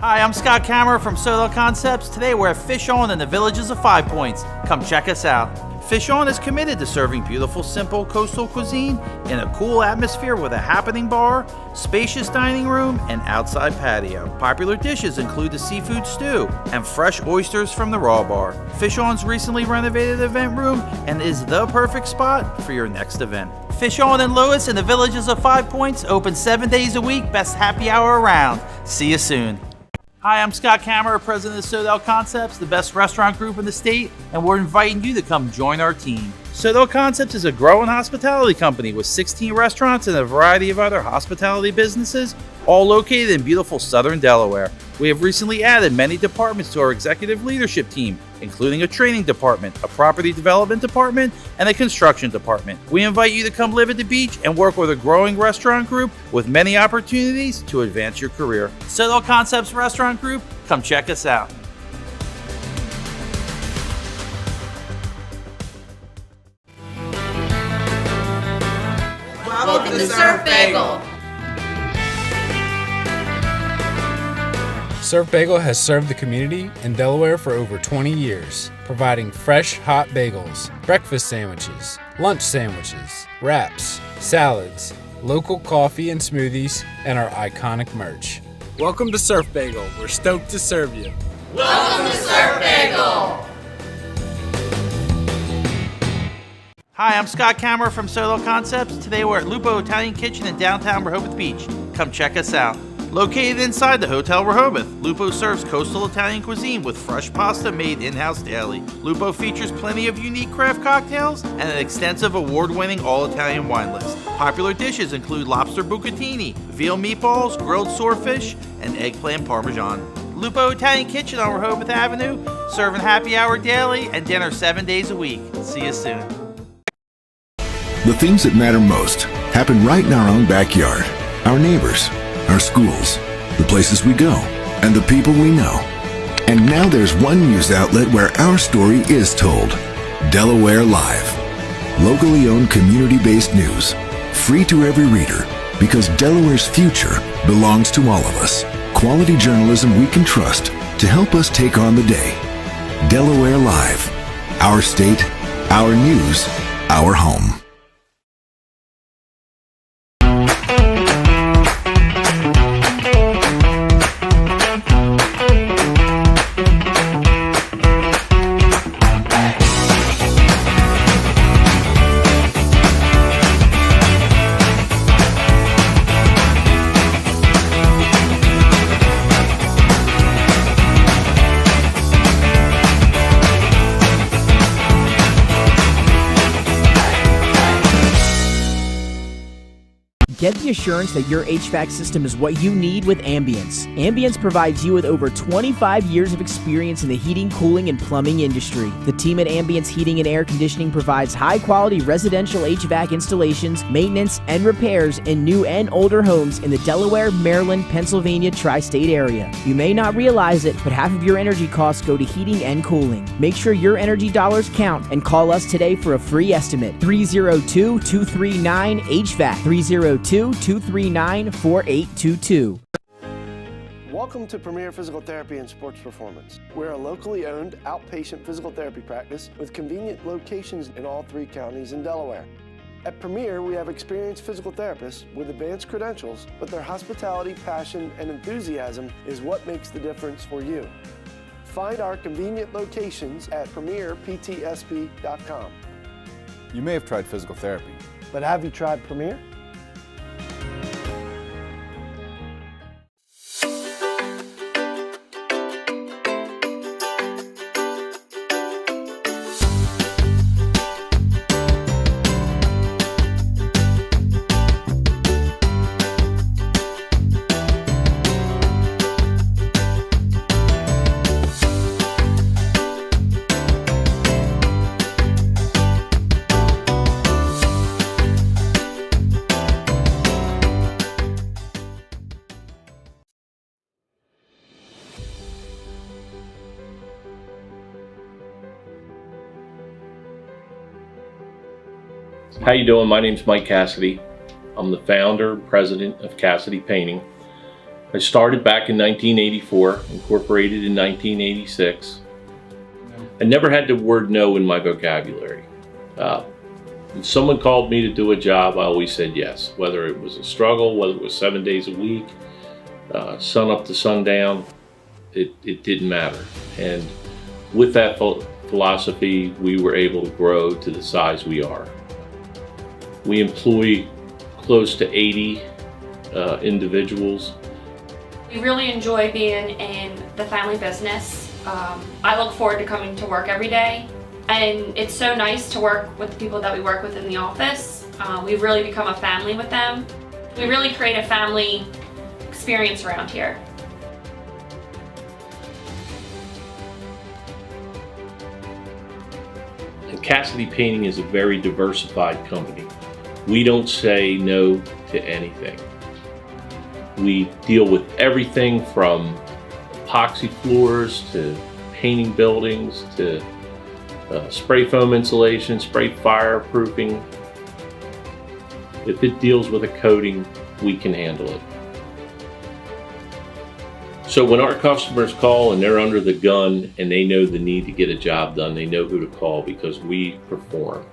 Hi, I'm Scott Kammerer from Soto Concepts. Today we're at Fish On in the Villages of 5 Points. Come check us out. Fish On is committed to serving beautiful, simple coastal cuisine in a cool atmosphere with a happening bar, spacious dining room, and outside patio. Popular dishes include the seafood stew and fresh oysters from the raw bar. Fish On's recently renovated event room and is the perfect spot for your next event. Fish On in Lewis in the Villages of 5 Points, open 7 days a week, best happy hour around. See you soon. Hi, I'm Scott Kammerer, president of Soto Concepts, the best restaurant group in the state, and we're inviting you to come join our team. Soto Concepts is a growing hospitality company with 16 restaurants and a variety of other hospitality businesses, all located in beautiful southern Delaware. We have recently added many departments to our executive leadership team, including a training department, a property development department, and a construction department. We invite you to come live at the beach and work with a growing restaurant group with many opportunities to advance your career. Soto Concepts Restaurant Group, come check us out. Welcome to Surf Bagel. Surf Bagel has served the community in Delaware for over 20 years, providing fresh, hot bagels, breakfast sandwiches, lunch sandwiches, wraps, salads, local coffee and smoothies, and our iconic merch. Welcome to Surf Bagel. We're stoked to serve you. Welcome to Surf Bagel. Hi, I'm Scott Kammerer from Soto Concepts. Today we're at Lupo Italian Kitchen in downtown Rehoboth Beach. Come check us out. Located inside the Hotel Rehoboth, Lupo serves coastal Italian cuisine with fresh pasta made in-house daily. Lupo features plenty of unique craft cocktails and an extensive award-winning all-Italian wine list. Popular dishes include lobster bucatini, veal meatballs, grilled swordfish, and eggplant parmesan. Lupo Italian Kitchen on Rehoboth Avenue, serving happy hour daily and dinner 7 days a week. See you soon. The things that matter most happen right in our own backyard. Our neighbors, our schools, the places we go, and the people we know. And now there's one news outlet where our story is told. Delaware Live. Locally owned community-based news. Free to every reader, because Delaware's future belongs to all of us. Quality journalism we can trust to help us take on the day. Delaware Live. Our state, our news, our home. Get the assurance that your HVAC system is what you need with Ambience. Ambience provides you with over 25 years of experience in the heating, cooling, and plumbing industry. The team at Ambience Heating and Air Conditioning provides high-quality residential HVAC installations, maintenance, and repairs in new and older homes in the Delaware, Maryland, Pennsylvania tri-state area. You may not realize it, but half of your energy costs go to heating and cooling. Make sure your energy dollars count and call us today for a free estimate. 302-239-HVAC. 302 412-239-4822. Welcome to Premier Physical Therapy and Sports Performance. We're a locally owned outpatient physical therapy practice with convenient locations in all 3 counties in Delaware. At Premier, we have experienced physical therapists with advanced credentials, but their hospitality, passion, and enthusiasm is what makes the difference for you. Find our convenient locations at premierptsp.com. You may have tried physical therapy, But have you tried Premier? How you doing? My name's Mike Cassidy. I'm the founder and president of Cassidy Painting. I started back in 1984, incorporated in 1986. I never had the word no in my vocabulary. When someone called me to do a job, I always said yes. Whether it was a struggle, whether it was 7 days a week, sun up to sundown, it didn't matter. And with that philosophy, we were able to grow to the size we are. We employ close to 80 individuals. We really enjoy being in the family business. I look forward to coming to work every day, and it's so nice to work with the people that we work with in the office. We've really become a family with them. We really create a family experience around here. And Cassidy Painting is a very diversified company. We don't say no to anything. We deal with everything from epoxy floors to painting buildings to spray foam insulation, spray fireproofing. If it deals with a coating, we can handle it. So when our customers call and they're under the gun and they know the need to get a job done, they know who to call because we perform.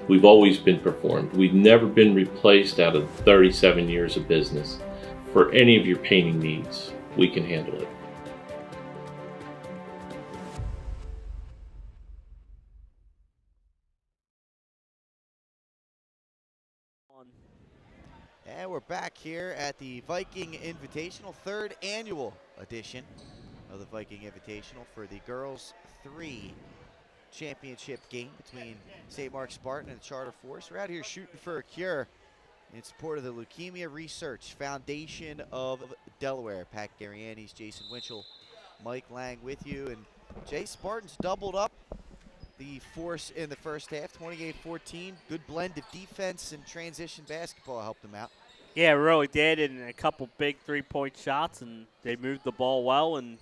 We've always been performed. We've never been replaced out of 37 years of business. For any of your painting needs, we can handle it. And we're back here at the Viking Invitational, 3rd annual edition of the Viking Invitational for the Girls 3 championship game between St. Mark Spartan and the Charter Force. We're out here shooting for a cure in support of the Leukemia Research Foundation of Delaware. Pat Gariani's Jason Winchell, Mike Lang with you. And Jay, Spartans doubled up the force in the first half, 28-14. Good blend of defense and transition basketball helped them out. Yeah, it really did, and a couple big three-point shots, and they moved the ball well and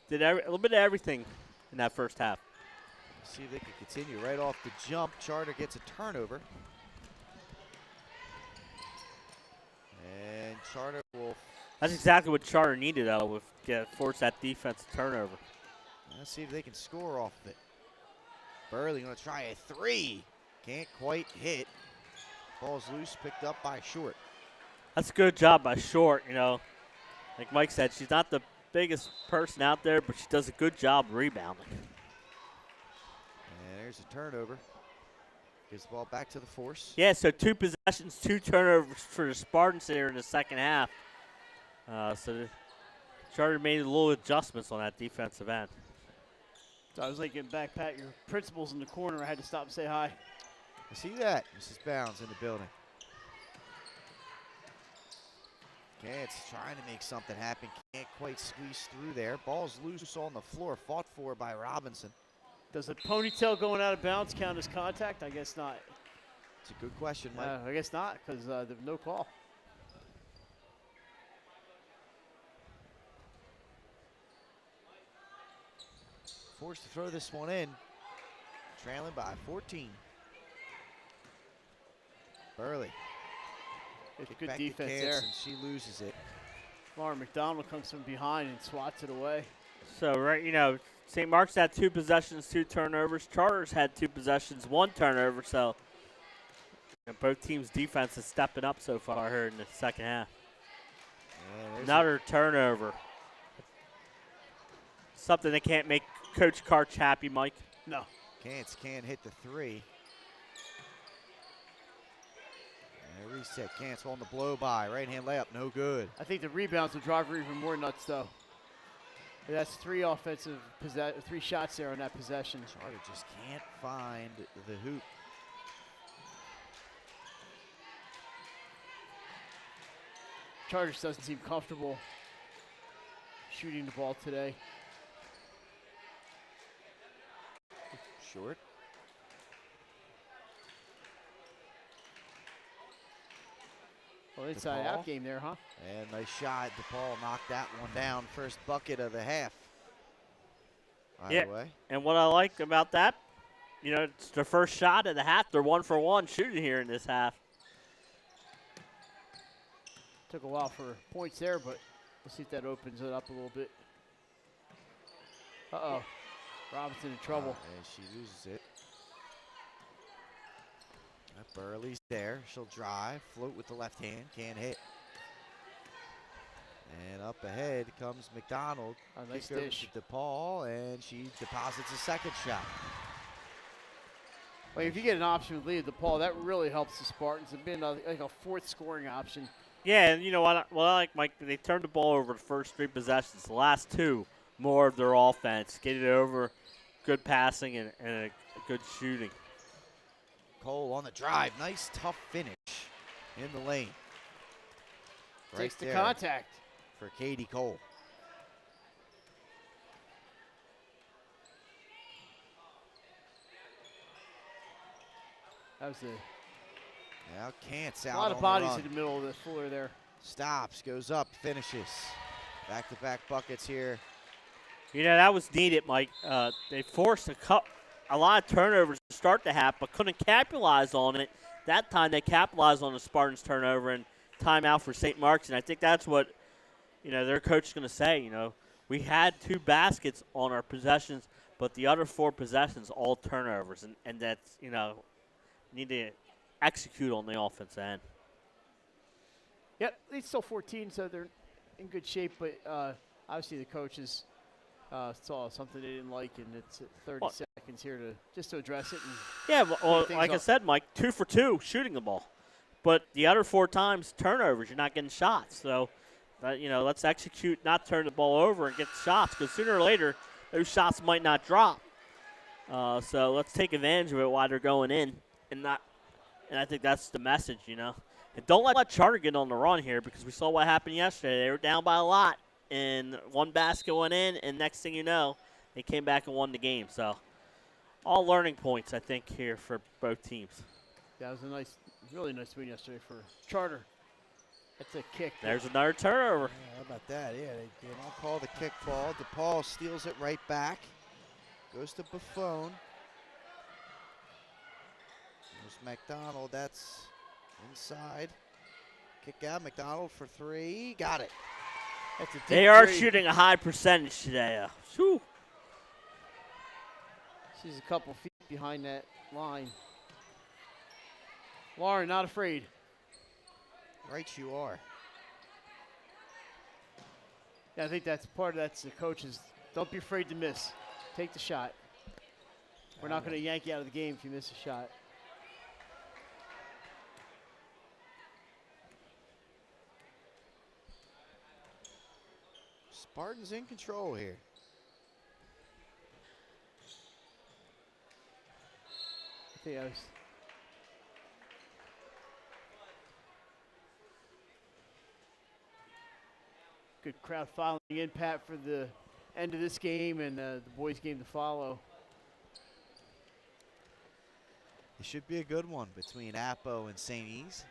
did a little bit of everything in that first half. See if they can continue right off the jump. Charter gets a turnover. And Charter will... That's exactly what Charter needed, though, force that defensive turnover. Let's see if they can score off of it. Burley going to try a 3. Can't quite hit. Ball's loose, picked up by Short. That's a good job by Short, you know. Like Mike said, she's not the biggest person out there, but she does a good job rebounding. And there's a turnover. Gives the ball back to the Force. Yeah, so 2 possessions, 2 turnovers for the Spartans here in the second half. So the Charter made a little adjustments on that defensive end. So I was like getting back, Pat. Your principal's in the corner. I had to stop and say hi. I see that. Mrs. Bounds in the building. It's trying to make something happen. Can't quite squeeze through there. Ball's loose on the floor. Fought for by Robinson. Does a ponytail going out of bounds count as contact? I guess not. It's a good question, Mike. I guess not, because there's no call. Forced to throw this one in. Trailing by 14. Burley. It's Kick good back to defense Cants, there. and she loses it. Lauren McDonald comes from behind and swats it away. So, right, St. Mark's had 2 possessions, 2 turnovers. Charters had 2 possessions, 1 turnover. So, both teams' defense is stepping up so far here in the second half. Yeah, Another turnover. Something that can't make Coach Karch happy, Mike. No. Cants can't hit the 3. And a reset. Cants on the blow by. Right hand layup, no good. I think the rebounds will drive her even more nuts, though. That's 3 offensive 3 shots there on that possession. Charter just can't find the hoop. Chargers doesn't seem comfortable shooting the ball today. Short. Well, inside out DePaul. game there, huh? And nice shot. DePaul knocked that one down. First bucket of the half. Either way. And what I like about that, it's the first shot of the half. They're 1 for 1 shooting here in this half. Took a while for points there, but we'll see if that opens it up a little bit. Uh-oh. Robinson in trouble. And she loses it. Burley's there. She'll drive, float with the left hand, can't hit. And up ahead comes McDonald. A nice Kick over dish. to DePaul, and she deposits a second shot. Well, if you get an option with Leah DePaul, that really helps the Spartans. It's been like a 4th scoring option. Yeah, and you know what I like, Mike? They turned the ball over the first 3 possessions. The last 2, more of their offense. Get it over, good passing, and a good shooting. Cole on the drive. Nice, tough finish in the lane. Takes the there contact. for Katie Cole. That was Now Cants a out lot of on bodies the run. in the middle of the floor there. Stops, goes up, finishes. Back-to-back buckets here. That was needed, Mike. They forced a lot of turnovers to start the half, but couldn't capitalize on it. That time they capitalized on the Spartans' turnover and timeout for St. Mark's, and I think that's what their coach is going to say. We had 2 baskets on our possessions, but the other 4 possessions all turnovers, and that's need to execute on the offense end. Yep, it's still 14, so they're in good shape, but obviously the coaches saw something they didn't like, and it's 30 seconds here to address it. And yeah, well, clean like I things up. said, Mike, 2 for 2 shooting the ball, but the other 4 times turnovers, you're not getting shots. So, let's execute, not turn the ball over and get the shots, because sooner or later those shots might not drop. So let's take advantage of it while they're going in, and I think that's the message, And don't let Charter get on the run here, because we saw what happened yesterday. They were down by a lot, and 1 basket went in, and next thing you know, they came back and won the game. So all learning points, I think, here for both teams. That was a really nice win yesterday for Charter. That's a kick. There's another turnover. Yeah, how about that? Yeah, they don't call the kick ball. DePaul steals it right back. Goes to Buffon. There's McDonald. That's inside. Kick out. McDonald for 3. Got it. That's a deep They are 3. shooting a high percentage today. Whew. She's a couple feet behind that line. Lauren, not afraid. Right you are. Yeah, I think that's the coaches. Don't be afraid to miss. Take the shot. We're not going to yank you out of the game if you miss a shot. Spartans in control here. I think that was good crowd filing in, Pat, for the end of this game and the boys' game to follow. It should be a good one between Apo and St. E's.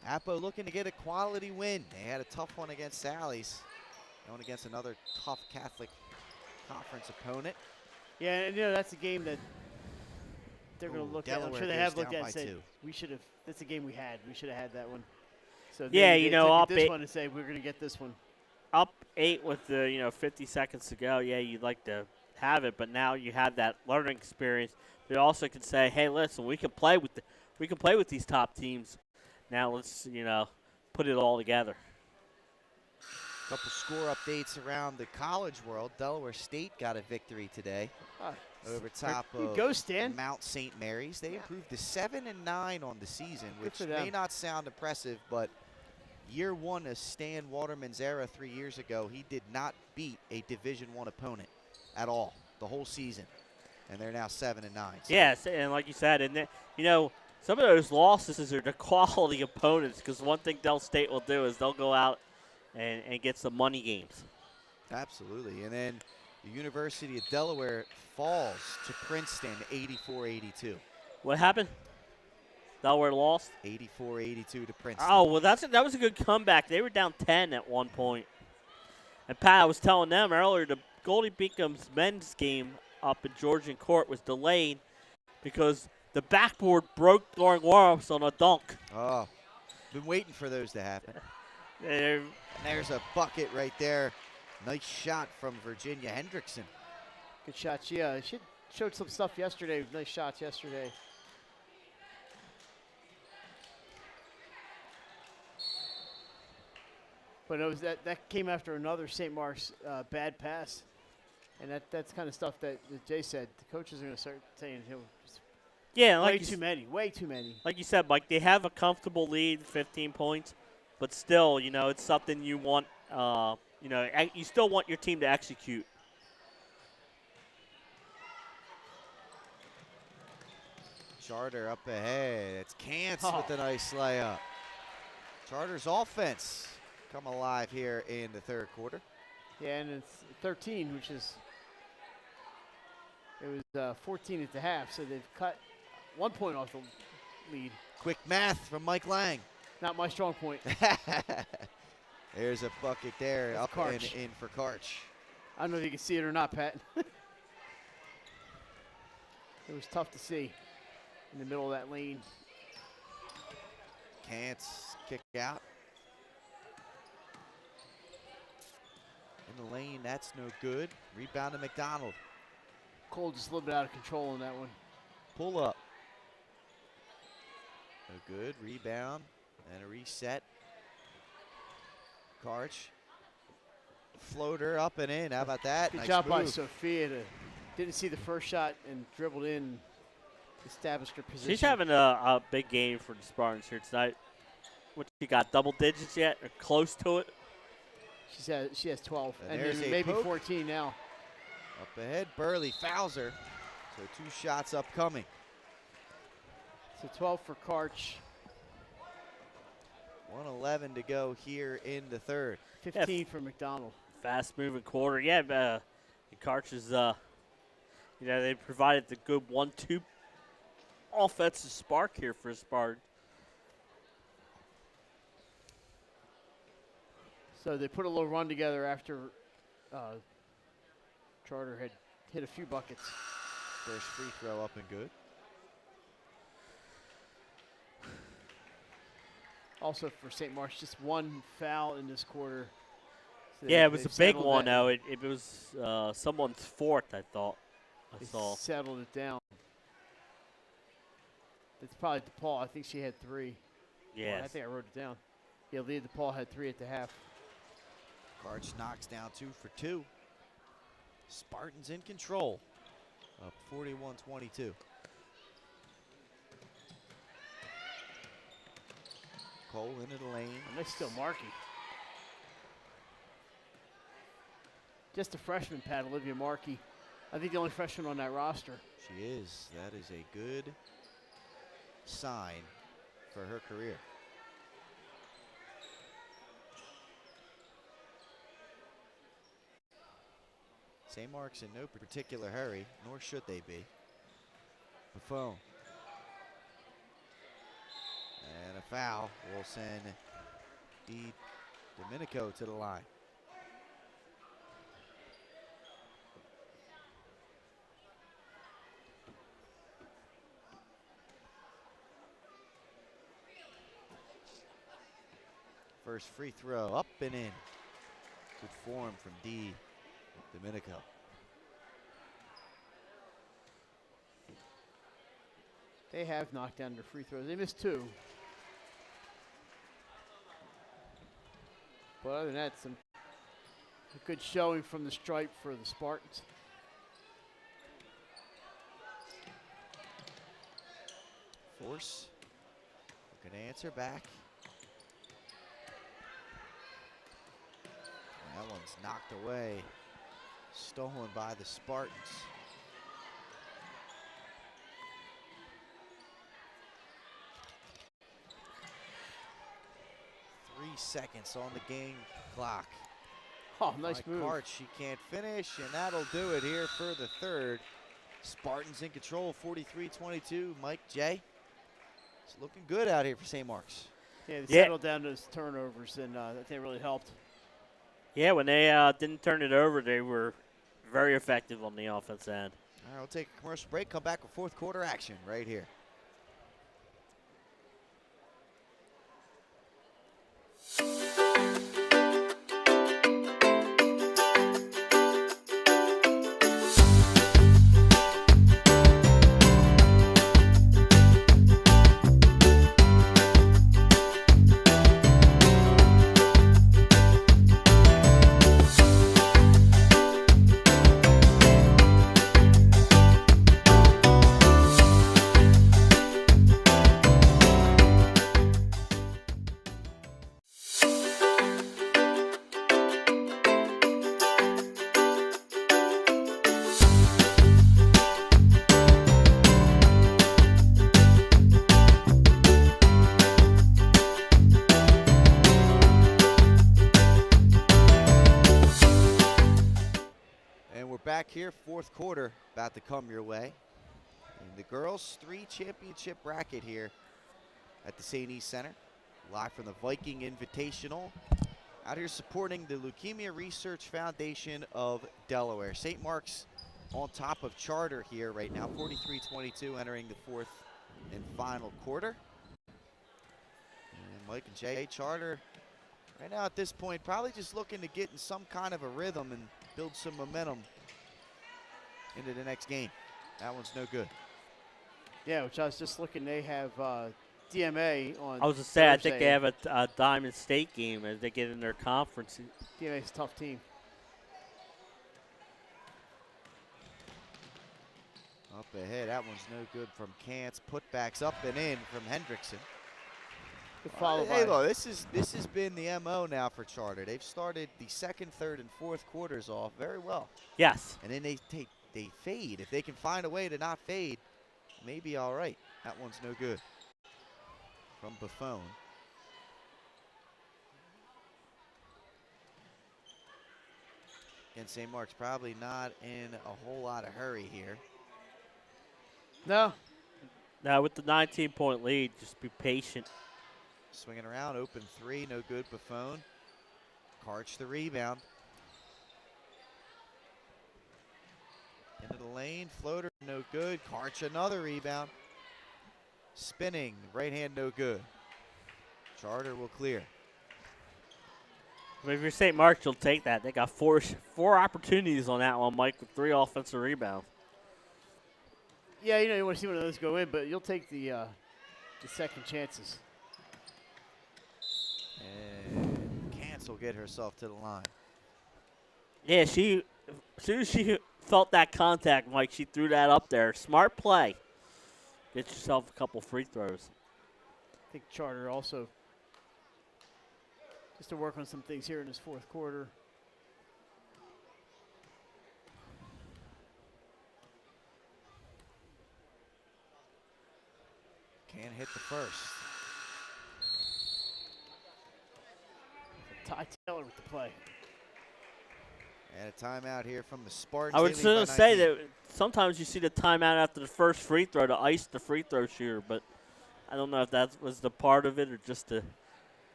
Apo looking to get a quality win. They had a tough one against Sally's. Going against another tough Catholic Conference opponent. Yeah, and that's a game that they're going to look at. I'm Delaware sure they goes have looked down at by and said, 2. we should have. That's a game we had. We should have had that one. So Yeah, they you know, took up this 8 one and say we're going to get this one. Up 8 with the 50 seconds to go. Yeah, you'd like to have it, but now you have that learning experience. They also can say, hey, listen, we can play with these top teams. Now let's put it all together. Couple score updates around the college world. Delaware State got a victory today over top of Mount St. Mary's. They improved to 7-9 on the season, which may not sound impressive, but year 1 of Stan Waterman's era 3 years ago, he did not beat a Division I opponent at all the whole season, and they're now 7-9. So. Yes, and like you said, and some of those losses are the quality opponents, because one thing Del State will do is they'll go out and get some money games. Absolutely. And then the University of Delaware falls to Princeton 84-82. What happened? Delaware lost? 84-82 to Princeton. Oh, well, that was a good comeback. They were down 10 at one point. And Pat, I was telling them earlier, the Goldie Beacom's men's game up in Georgian Court was delayed because the backboard broke during warm-ups on a dunk. Oh, been waiting for those to happen. And there's a bucket right there. Nice shot from Virginia Hendrickson. Good shot. She showed some stuff yesterday. Nice shots yesterday. But it was that came after another St. Mark's bad pass, and that's kind of stuff that Jay said. The coaches are going to start saying, yeah, way too many. Like you said, Mike, they have a comfortable lead, 15 points, but still, it's something you want. You still want your team to execute. Charter up ahead. It's Cance with a nice layup. Charter's offense come alive here in the third quarter. Yeah, and it's 13, which is it was 14 at the half, so they've cut 1 point off the lead. Quick math from Mike Lang. Not my strong point. There's a bucket there. That's up Karch. and in for Karch. I don't know if you can see it or not, Pat. It was tough to see in the middle of that lane. Cance kick out. In the lane, that's no good. Rebound to McDonald. Cole just a little bit out of control on that one. Pull up. No good. Rebound and a reset. Karch. Floater up and in. How about that? Good nice job by move. Sophia. Didn't see the first shot and dribbled in, established her position. She's having a big game for the Spartans here tonight. What, she got double digits yet, or close to it? She has 12, And and there's a maybe poke. 14 now. Up ahead, Burley fouls her. So 2 shots upcoming. So 12 for Karch. 1:11 to go here in the third. 15 for McDonald. Fast moving quarter. Yeah, Karch is, they provided the good 1-2 offensive spark here for Spartan. So they put a little run together after Charter had hit a few buckets. First free throw up and good. Also for St. Mark's, just 1 foul in this quarter. So Yeah, it was a they've big settled one, that. though. It was someone's fourth, I thought. I They saw. settled it down. It's probably DePaul. I think she had 3. Yes. Well, I think I wrote it down. Yeah, Leah DePaul had 3 at the half. Karch knocks down 2 for 2. Spartans in control. Up 41-22. Cole into the lane. And that's still Markey. Just a freshman, Pat, Olivia Markey. I think the only freshman on that roster. She is. That is a good sign for her career. St. Mark's in no particular hurry, nor should they be. Buffon. And a foul will send D. Domenico to the line. First free throw, up and in. Good form from D. Domenico. They have knocked down their free throws. They missed 2. But other than that, a good showing from the stripe for the Spartans. Force. Good answer back. That one's knocked away. Stolen by the Spartans. 3 seconds on the game clock. Oh, nice move. Cart, she can't finish, and that'll do it here for the third. Spartans in control, 43-22. Mike J. It's looking good out here for St. Mark's. Yeah, they settled down those turnovers, and that really helped. Yeah, when they didn't turn it over, they were very effective on the offense end. All right, we'll take a commercial break, come back with fourth quarter action right here. Back here, fourth quarter about to come your way. And the girls' 3 championship bracket here at the St. East Center. Live from the Viking Invitational. Out here supporting the Leukemia Research Foundation of Delaware. St. Mark's on top of Charter here right now, 43-22, entering the fourth and final quarter. And Mike and Jay, Charter right now at this point probably just looking to get in some kind of a rhythm and build some momentum into the next game. That one's no good. Yeah, which I was just looking. They have DMA on I was going to say, I think Thursday. they have a Diamond State game as they get in their conference. DMA's a tough team. Up ahead, that one's no good from Kantz. Putbacks up and in from Hendrickson. Hey, look, this has been the MO now for Charter. They've started the second, third, and fourth quarters off very well. Yes. And then they fade. If they can find a way to not fade, maybe all right. That one's no good. From Buffon. And St. Mark's probably not in a whole lot of hurry here. No. Now with the 19-point lead, just be patient. Swinging around, open 3, no good. Buffon. Karch the rebound. Into the lane, floater, no good. Karch another rebound. Spinning, right hand, no good. Charter will clear. But if you're St. Mark's, you'll take that. They got four opportunities on that one, Mike, with 3 offensive rebounds. Yeah, you want to see one of those go in, but you'll take the second chances. And Kantz will get herself to the line. Yeah, as soon as she felt that contact, Mike, she threw that up there. Smart play. Get yourself a couple free throws. I think Charter also just to work on some things here in this fourth quarter. Can't hit the first. Ty Taylor with the play. And a timeout here from the Spartans. I was going to say that sometimes you see the timeout after the first free throw to ice the free throw shooter, but I don't know if that was the part of it or just the.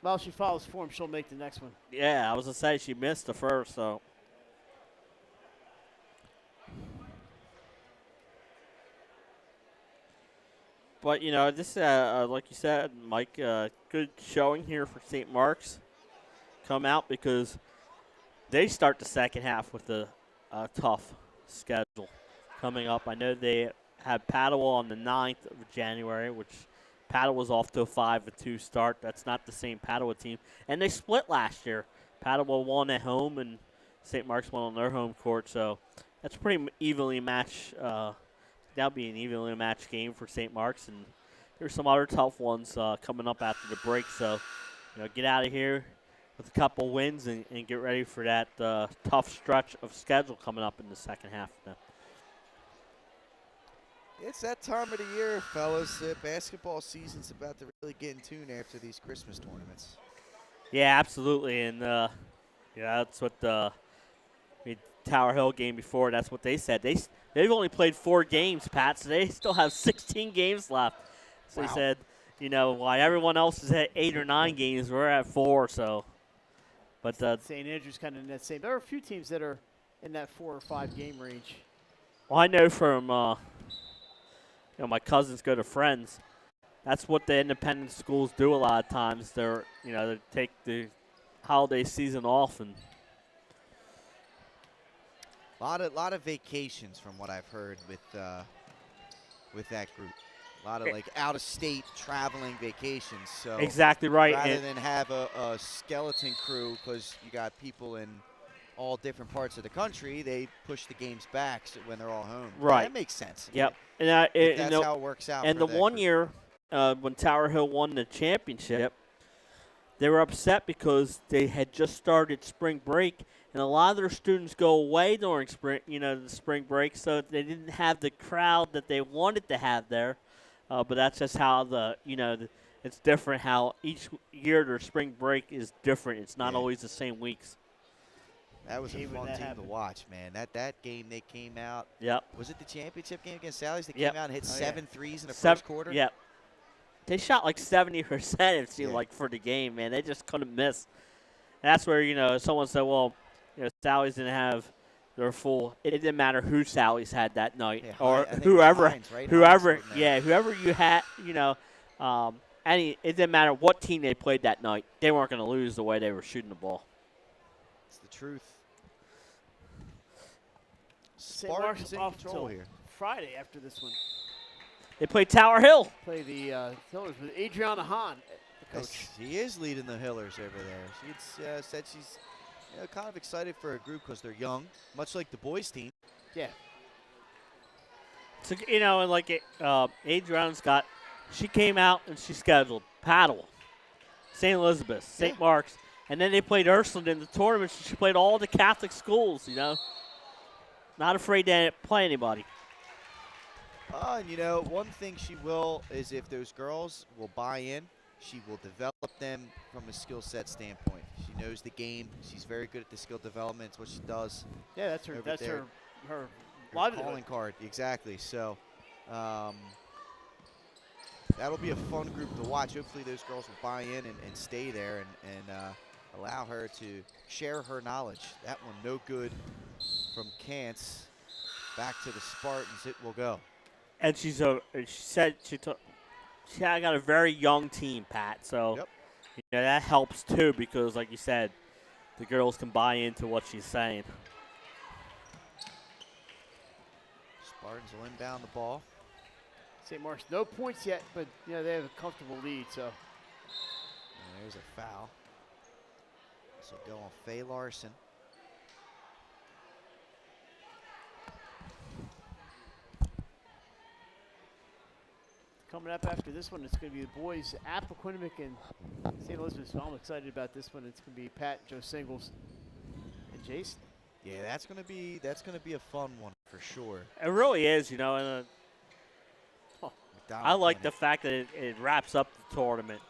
Well, if she follows form, she'll make the next one. Yeah, I was going to say she missed the first, so. But, this, like you said, Mike, good showing here for St. Mark's. come out because they start the second half with a tough schedule coming up. I know they have Padua on the 9th of January, which Padua's off to a 5-2 start. That's not the same Padua team. And they split last year. Padua won at home, and St. Mark's won on their home court. So that's pretty evenly matched. That'll be an evenly matched game for St. Mark's. And there's some other tough ones coming up after the break. So, get out of here with a couple wins and get ready for that tough stretch of schedule coming up in the second half. It's that time of the year, fellas. Basketball season's about to really get in tune after these Christmas tournaments. Yeah, absolutely. And, that's what Tower Hill game before, that's what they said. They've only played 4 games, Pat, so they still have 16 games left. So They said, while everyone else is at 8 or 9 games, we're at 4. So, but St. Andrews kind of in that same. There are a few teams that are in that 4 or 5 game range. Well, I know from my cousins go to Friends. That's what the independent schools do a lot of times. They take the holiday season off and. Lot of vacations from what I've heard with that group. A lot of out of state traveling vacations. So exactly right. Rather than have a skeleton crew, because you got people in all different parts of the country, they push the games back when they're all home. Right. That makes sense. Yep. And that's how it works out. And for the that one group. year when Tower Hill won the championship, they were upset because they had just started spring break. And a lot of their students go away during the spring break, so they didn't have the crowd that they wanted to have there. But that's just how it's different. How each year their spring break is different. It's not always the same weeks. That was a fun team to watch, man. That game they came out. Yep. Was it the championship game against Sally's? They Yep. came out and hit 7 threes in the Seven, first quarter. Yep. They shot like 70%. It seemed like for the game, man. They just couldn't miss. And that's where someone said, well. Sally's didn't have their full. It didn't matter who Sally's had that night, or whoever, Hines, right? whoever you had. It didn't matter what team they played that night. They weren't going to lose the way they were shooting the ball. It's the truth. St. Mark's Spartans in off control till here. Friday after this one. They played Tower Hill. Play the Hillers with Adriana Hahn, the coach. She is leading the Hillers over there. She said she's kind of excited for a group because they're young, much like the boys team. Yeah. So Adriana's she came out and she scheduled Padua, St. Elizabeth, St. Mark's, and then they played Ursuline in the tournament. So she played all the Catholic schools. Not afraid to play anybody. And one thing she will is if those girls will buy in, she will develop them from a skill set standpoint. She knows the game. She's very good at the skill development. It's what she does. Yeah, that's her calling card. Exactly. So that'll be a fun group to watch. Hopefully those girls will buy in and stay there and allow her to share her knowledge. That one no good from Kantz. Back to the Spartans it will go. And she said she got a very young team, Pat. So that helps too because, like you said, the girls can buy into what she's saying. Spartans will inbound the ball. St. Mark's no points yet, but they have a comfortable lead. So and there's a foul. This will go on Faye Larson. coming up after this one, it's going to be the boys, Appoquinimink and St. Elizabeth. So I'm excited about this one. It's going to be Pat, Joe Singles, and Jason. Yeah, that's going to be a fun one for sure. It really is, you know. And I like the fact that it wraps up the tournament.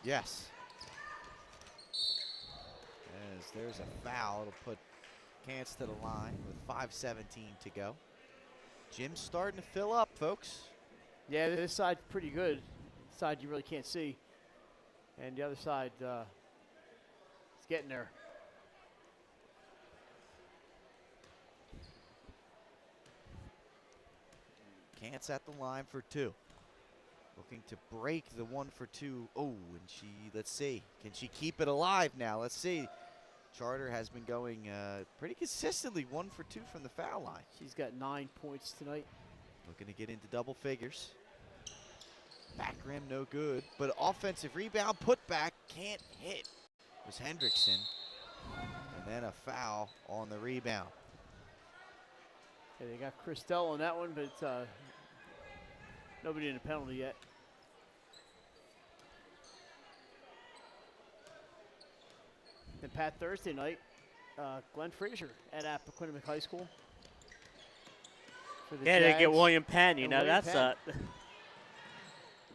Yes. As there's a foul, it'll put Kantz to the line with 5:17 to go. Jim's starting to fill up, folks. Yeah, this side's pretty good. This side you really can't see. And the other side is getting there. Kantz at the line for two. Looking to break the 1-for-2. Oh, and let's see. Can she keep it alive now? Let's see. Charter has been going pretty consistently 1-for-2 from the foul line. She's got 9 points tonight. Looking to get into double figures. Back rim, no good. But offensive rebound, put back, can't hit. It was Hendrickson. And then a foul on the rebound. Yeah, they got Christelle on that one, but nobody in the penalty yet. Then Pat, Thursday night, Glenn Frazier at Appoquinimink High School. For the Yeah, they get Jags. William Penn. You And know, William that's Penn.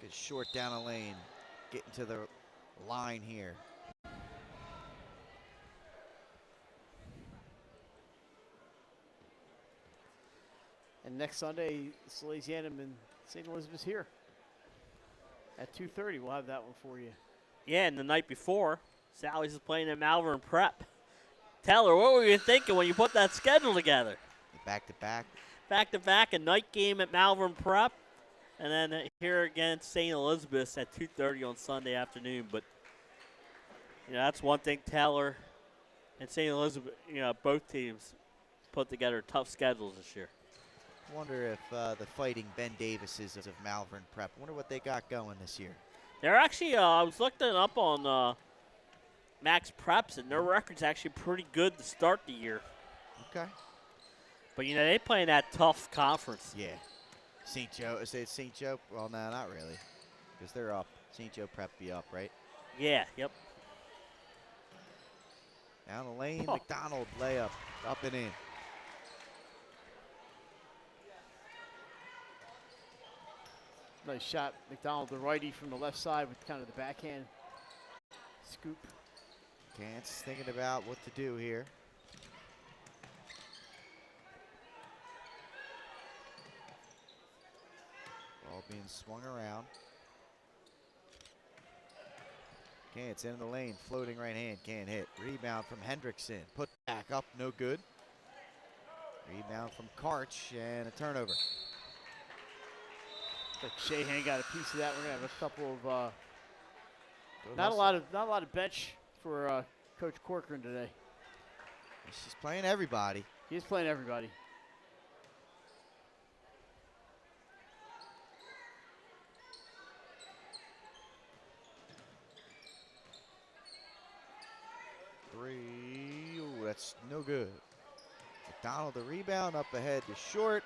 Good short down a lane. Getting to the line here. And next Sunday, Salesianum and St. Elizabeth's here. At 2:30, we'll have that one for you. Yeah, and the night before, Sally's is playing at Malvern Prep. Tell her, what were you thinking when you put that schedule together? Back-to-back. Back-to-back, a night game at Malvern Prep, and then here against St. Elizabeth's at 2:30 on Sunday afternoon. But, you know, that's one thing Taylor and St. Elizabeth, you know, both teams put together tough schedules this year. Wonder if the Fighting Ben Davises of Malvern Prep, wonder what they got going this year. They're actually, I was looking up on Max Preps, and their record's actually pretty good to start the year. Okay. But, you know, they play in that tough conference. Yeah. St. Joe, say it's St. Joe? Well, no, not really. Because they're up. St. Joe Prep be up, right? Yeah, yep. Down the lane, McDonald layup, up and in. Nice shot, McDonald, the righty from the left side with kind of the backhand scoop. Kant's thinking about what to do here. Ball being swung around. Kant's in the lane, floating right hand, can't hit. Rebound from Hendrickson, put back up, no good. Rebound from Karch and a turnover. But Shahan got a piece of that. We're gonna have a couple of not a lot of bench for Coach Corcoran today. She's playing everybody. He's playing everybody. Three, ooh, that's no good. McDonald the rebound, up ahead to Short.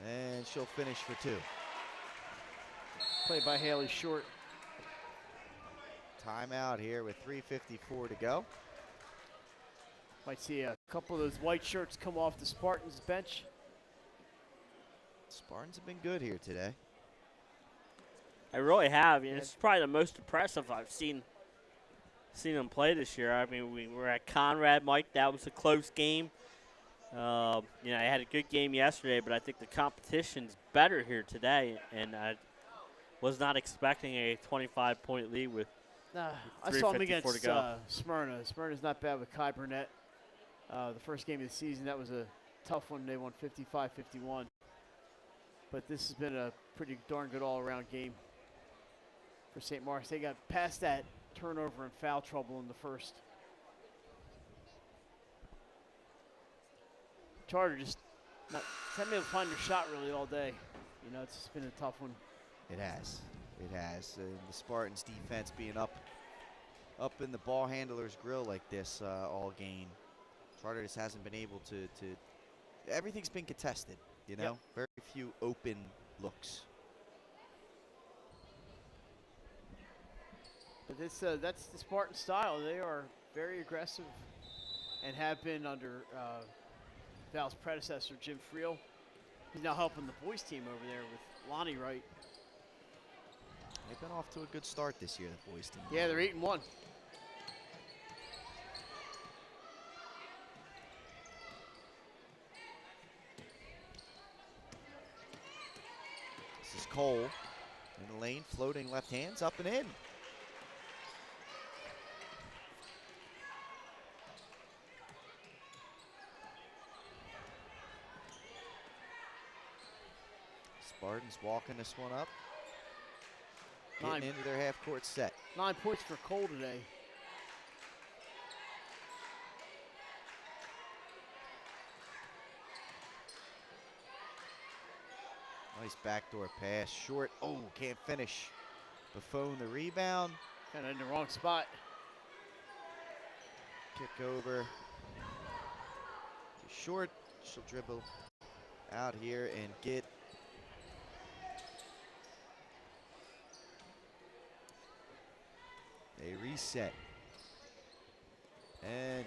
And she'll finish for two. Played by Haley Short. Timeout here with 3:54 to go. Might see a couple of those white shirts come off the Spartans bench. Spartans have been good here today. I really have. You know, it's probably the most impressive I've seen them play this year. I mean, we were at Conrad, Mike. That was a close game. You know, I had a good game yesterday, but I think the competition's better here today, and I was not expecting a 25-point lead with I saw him against to go. Smyrna. Smyrna's not bad with Kai Burnett. The first game of the season, that was a tough one. They won 55-51. But this has been a pretty darn good all-around game for St. Mark's. They got past that turnover and foul trouble in the first. Charter just haven't been able to find their shot really all day. You know, it's been a tough one. It has. It has. The Spartans defense being up in the ball handler's grill like this all game. Charter just hasn't been able to everything's been contested, you know? Yep. Very few open looks. But that's the Spartan style. They are very aggressive and have been under Val's predecessor, Jim Friel. He's now helping the boys team over there with Lonnie Wright. They've been off to a good start this year, the boys team. Yeah, they're 8-1. This is Cole in the lane, floating left hands, up and in. Spartans walking this one up. getting into their half-court set. 9 points for Cole today. Nice backdoor pass, short. Oh, can't finish. Buffon the rebound. Kind of in the wrong spot. Kick over. Short. She'll dribble out here and get. They reset. And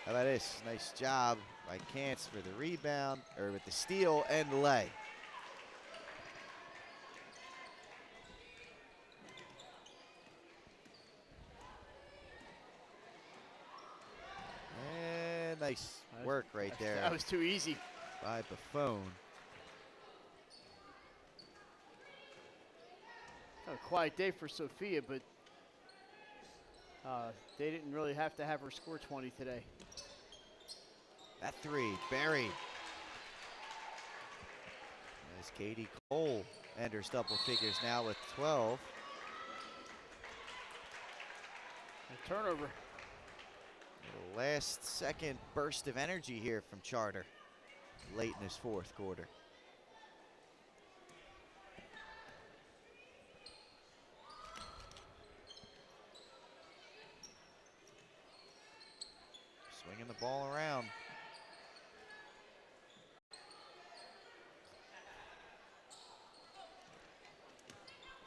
how about this? Nice job by Kantz for the rebound, or with the steal and the lay. And nice work right there. That was too easy. By Buffon. A quiet day for Sophia, but they didn't really have to have her score 20 today. That three, buried. As Katie Cole enters double figures now with 12. A turnover. The last second burst of energy here from Charter late in his fourth quarter. Swinging the ball around.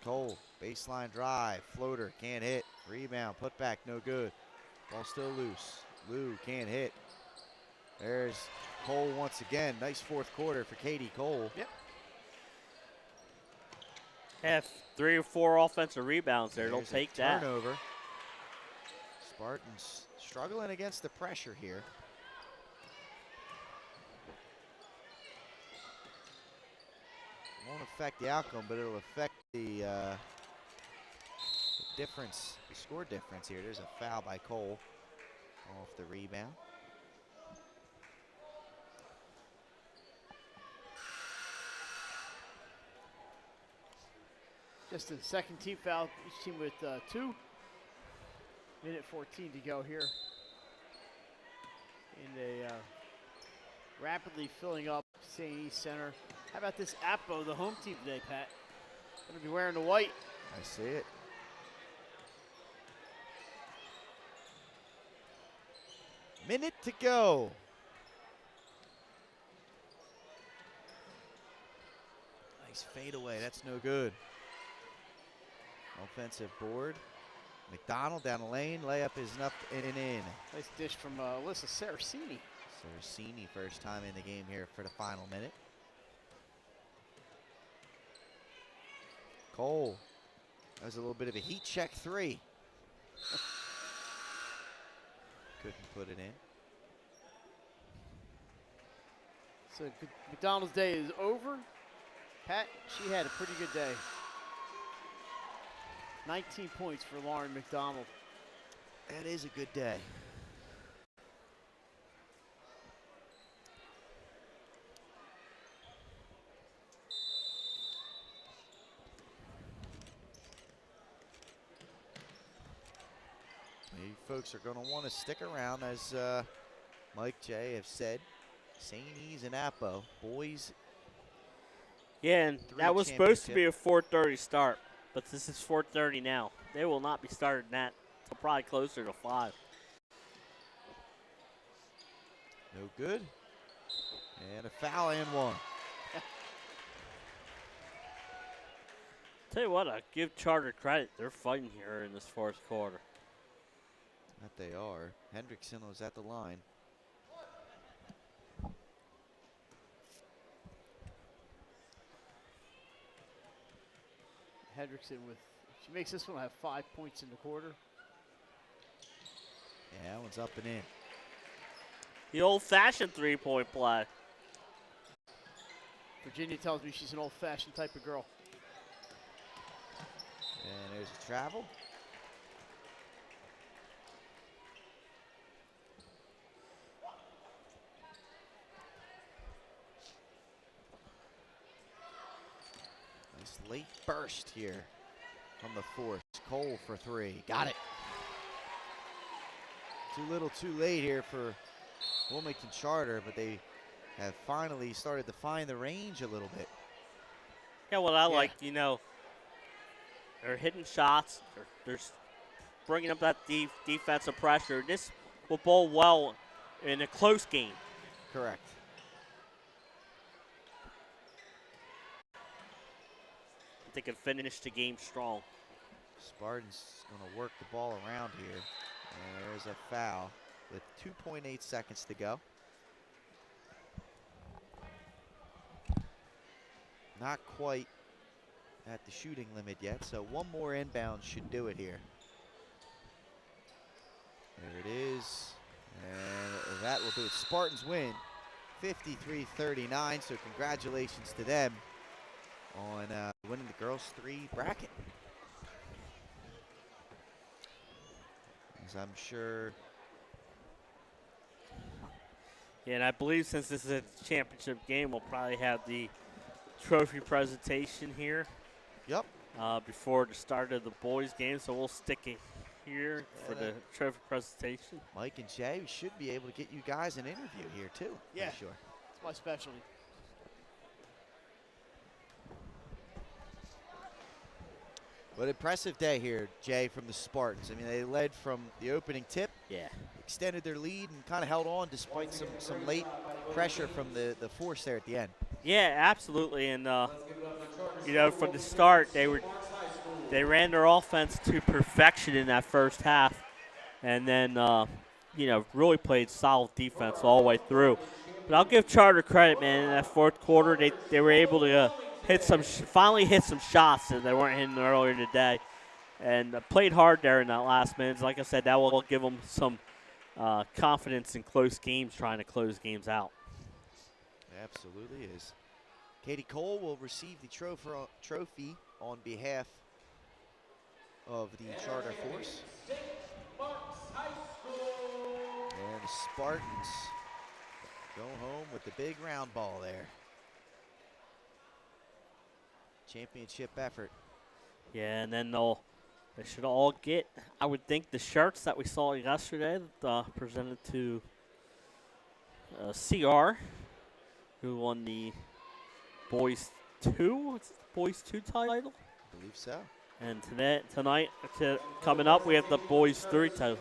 Cole, baseline drive, floater, can't hit. Rebound, put back, no good. Ball still loose. Lou can't hit. There's Cole once again. Nice fourth quarter for Katie Cole. Yep. Have 3 or 4 offensive rebounds there. They'll There's a take that. turnover. Spartans struggling against the pressure here. Won't affect the outcome, but it'll affect the difference, the score difference here. There's a foul by Cole off the rebound. Just the second team foul, each team with 2. Minute 14 to go here. In a rapidly filling up St. East Center. How about this Appo, the home team today, Pat? Gonna be wearing the white. I see it. Minute to go. Nice fadeaway, that's no good. Offensive board. McDonald down the lane, layup is up and in. Nice dish from Alyssa Saracini. Saracini first time in the game here for the final minute. Cole, that was a little bit of a heat check 3. Couldn't put it in. So McDonald's day is over. Pat, she had a pretty good day. 19 points for Lauren McDonald. That is a good day. You folks are going to want to stick around, as Mike J have said. St. E's and Appo, boys. Yeah, and that was supposed to be a 4:30 start, but this is 4:30 now. They will not be starting that until probably closer to 5. No good. And a foul and 1. Tell you what, I give Charter credit. They're fighting here in this fourth quarter. That they are. Hendrickson was at the line. Hendrickson with, if she makes this one, will have 5 points in the quarter. Yeah, that one's up and in. The old-fashioned three-point play. Virginia tells me she's an old-fashioned type of girl. And there's a travel. Nice late burst here from the force. Cole for three. Got it. Too little too late here for Wilmington Charter, but they have finally started to find the range a little bit. Yeah, what I like, you know, they're hitting shots. They're bringing up that defensive pressure. This will bowl well in a close game. Correct. They can finish the game strong. Spartans going to work the ball around here. And there's a foul with 2.8 seconds to go. Not quite at the shooting limit yet, so one more inbound should do it here. There it is, and that will do it. Spartans win 53-39, so congratulations to them on winning the girls 3 bracket. As I'm sure. Yeah, and I believe since this is a championship game, we'll probably have the trophy presentation here. Yep. Before the start of the boys' game, so we'll stick it here for the trophy presentation. Mike and Jay should be able to get you guys an interview here too. Yeah, I'm sure. It's my specialty. But impressive day here, Jay, from the Spartans. I mean, they led from the opening tip. Yeah. Extended their lead and kind of held on despite some late pressure from the force there at the end. Yeah, absolutely. And you know, from the start, they ran their offense to perfection in that first half, and then you know, really played solid defense all the way through. But I'll give Charter credit, man. In that fourth quarter, they were able to finally hit some shots that they weren't hitting earlier today, and played hard there in that last minute. Like I said, that will give them some confidence in close games, trying to close games out. Absolutely is. Katie Cole will receive the trophy on behalf of the Charter Force. And the Spartans go home with the big round ball there. Championship effort. Yeah, and then they should all get, I would think, the shirts that we saw yesterday presented to CR, who won the Boys 2 title. I believe so. And tonight, coming up, we have the Boys 3 title.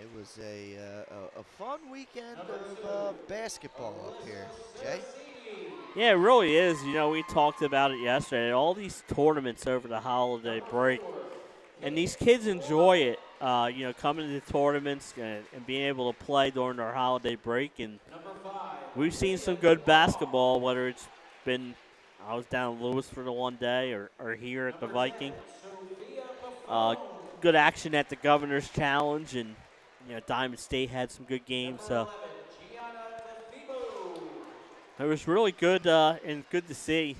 It was a fun weekend of basketball up here, Jay. Yeah, it really is. You know, we talked about it yesterday. All these tournaments over the holiday break, and these kids enjoy it. You know, coming to the tournaments and being able to play during our holiday break. And we've seen some good basketball, whether it's been, I was down in Lewis for the one day or here at the Viking. Good action at the Governor's Challenge, and you know, Diamond State had some good games. So it was really good and good to see.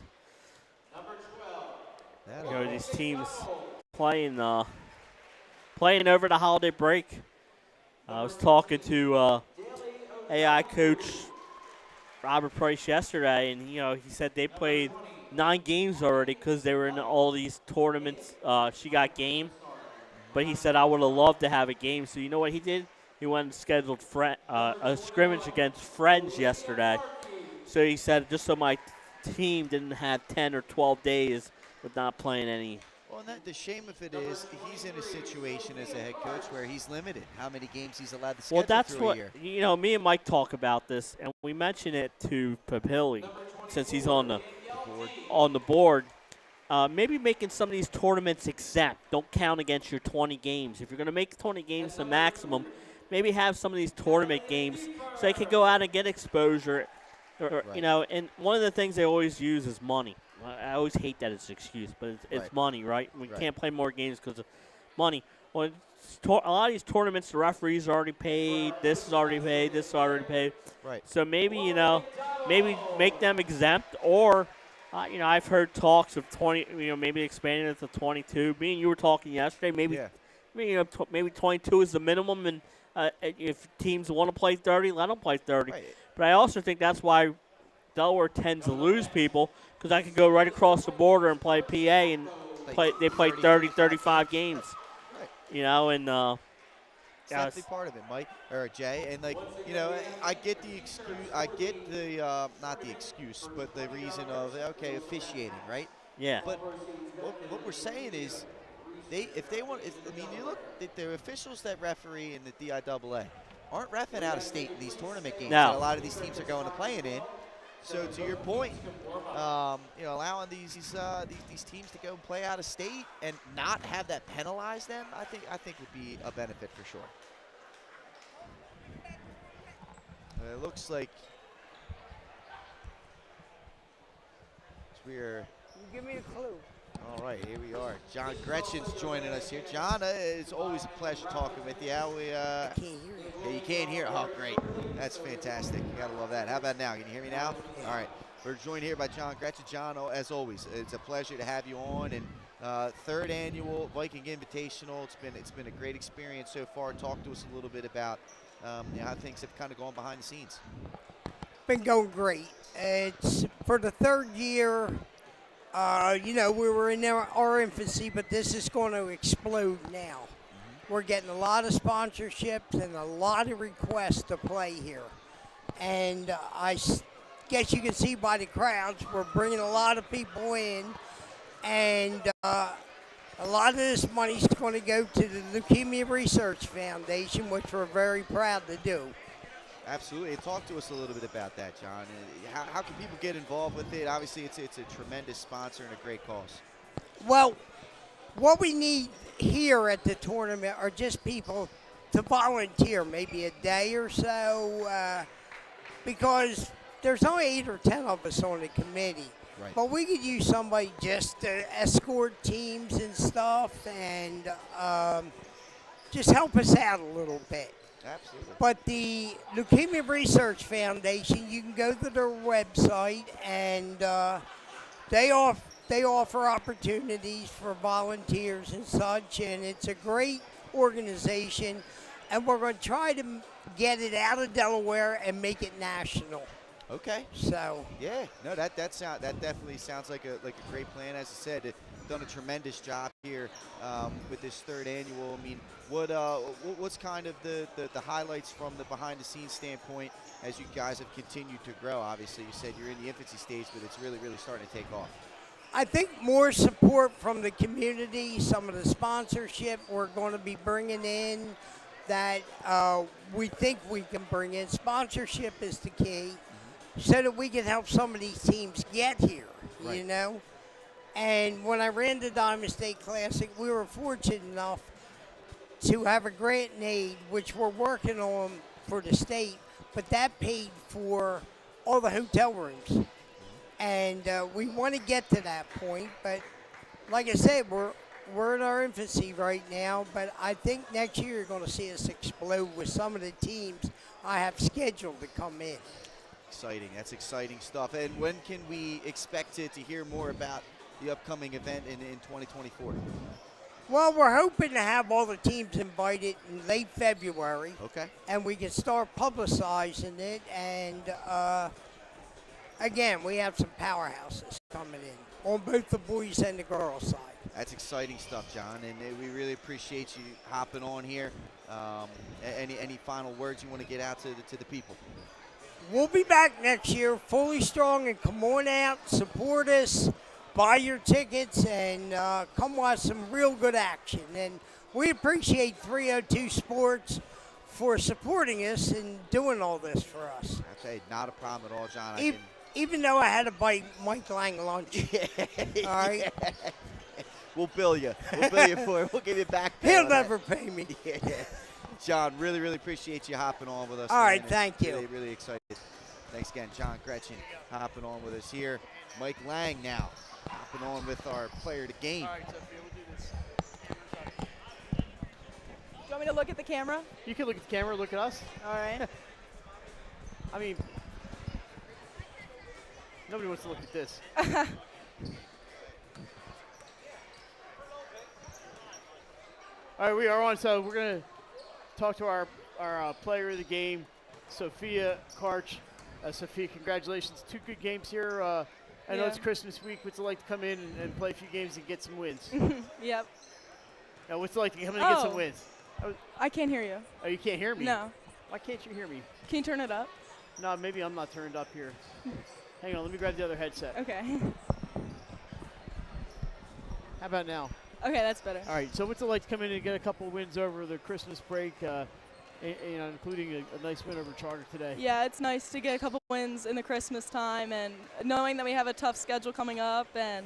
You know, these teams playing over the holiday break. I was talking to AI coach Robert Price yesterday, and you know, he said they played 9 games already because they were in all these tournaments. She got game, but he said I would have loved to have a game. So you know what he did? He went and scheduled a scrimmage against Friends yesterday. So he said, just so my team didn't have 10 or 12 days with not playing any. Well, and the shame of it is he's in a situation as a head coach where he's limited how many games he's allowed to schedule Well, that's through what, a year. you know, me and Mike talk about this, and we mention it to Papilli since he's on the board. Maybe making some of these tournaments exempt. Don't count against your 20 games. If you're going to make 20 games the maximum, maybe have some of these tournament games so they can go out and get exposure. You know, and one of the things they always use is money. I always hate that as an excuse, but it's money, right? We can't play more games because of money. Well, a lot of these tournaments, the referees are already paid. This is already paid. This is already paid. Right. So maybe, you know, maybe make them exempt, or you know, I've heard talks of 20. You know, maybe expanding it to 22. Me and you were talking yesterday. Maybe, you know, maybe 22 is the minimum, and if teams want to play 30, let them play 30. Right. But I also think that's why Delaware tends to lose people because I could go right across the border and play PA and they play 30, 35 games. Right. You know, and it's definitely part of it, Mike or Jay. And like, you know, I get the excuse. I get the not the excuse, but the reason of okay, officiating, right? Yeah. But what we're saying is, if they want, I mean, you look at the officials that referee in the DIAA aren't reffing out of state in these tournament games that a lot of these teams are going to playing in. So to your point, you know, allowing these teams to go and play out of state and not have that penalize them, I think would be a benefit for sure. It looks like we're. Give me a clue. All right, here we are. John Gretchen's joining us here. John, it's always a pleasure talking with you. How we? I can't hear you. Yeah, you can't hear. Oh, great. That's fantastic. You gotta love that. How about now? Can you hear me now? Yeah. All right. We're joined here by John Gretchen. John, as always, it's a pleasure to have you on. And third annual Viking Invitational. It's been a great experience so far. Talk to us a little bit about how things have kind of gone behind the scenes. Been going great. It's for the third year. You know, we were in our infancy, but this is going to explode now. We're getting a lot of sponsorships and a lot of requests to play here. And I guess you can see by the crowds, we're bringing a lot of people in. And a lot of this money is going to go to the Leukemia Research Foundation, which we're very proud to do. Absolutely. Talk to us a little bit about that, John. How can people get involved with it? Obviously, it's a tremendous sponsor and a great cause. Well, what we need here at the tournament are just people to volunteer, maybe a day or so, because there's only 8 or 10 of us on the committee. Right. But we could use somebody just to escort teams and stuff and just help us out a little bit. Absolutely. But the Leukemia Research Foundation, you can go to their website and they offer opportunities for volunteers and such, and it's a great organization, and we're going to try to get it out of Delaware and make it national. Okay. So. Yeah. No, that definitely sounds like a great plan. As I said, they've done a tremendous job here with this third annual. I mean, what's kind of the highlights from the behind the scenes standpoint as you guys have continued to grow? Obviously, you said you're in the infancy stage, but it's really starting to take off. I think more support from the community, some of the sponsorship we're going to be bringing in that we think we can bring in. Sponsorship is the key, so that we can help some of these teams get here, right. You know? And when I ran the Diamond State Classic, we were fortunate enough to have a grant and aid, which we're working on for the state, but that paid for all the hotel rooms. And we want to get to that point, but like I said, we're in our infancy right now, but I think next year you're going to see us explode with some of the teams I have scheduled to come in. Exciting. That's exciting stuff. And when can we expect to hear more about the upcoming event in 2024? Well, we're hoping to have all the teams invited in late February. Okay. And we can start publicizing it. And, again, we have some powerhouses coming in on both the boys and the girls side. That's exciting stuff, John, and we really appreciate you hopping on here. Any final words you want to get out to the people? We'll be back next year fully strong, and come on out, support us, buy your tickets, and come watch some real good action. And we appreciate 302 Sports for supporting us and doing all this for us. Okay, not a problem at all, John. Even though I had to buy Mike Lang lunch. All right? We'll bill you. We'll bill you for it. We'll give you back. He'll never pay me. Yeah. John, really appreciate you hopping on with us. All right, thank you. Really excited. Thanks again, John Gretchen, hopping on with us here. Mike Lang now hopping on with our player to game. All right, Sophia, we'll do this. Do you want me to look at the camera? You can look at the camera, look at us. All right. I mean, nobody wants to look at this. All right, we are on, so we're going to talk to our player of the game, Sophia Karch. Sophia, congratulations. 2 good games here. I know it's Christmas week. What's it like to come in and play a few games and get some wins? Yep. Now, what's it like to come in and get some wins? I can't hear you. Oh, you can't hear me? No. Why can't you hear me? Can you turn it up? No, maybe I'm not turned up here. Hang on, let me grab the other headset. Okay. How about now? Okay, that's better. All right, so what's it like to come in and get a couple wins over the Christmas break, including a nice win over Charter today? Yeah, it's nice to get a couple wins in the Christmas time and knowing that we have a tough schedule coming up, and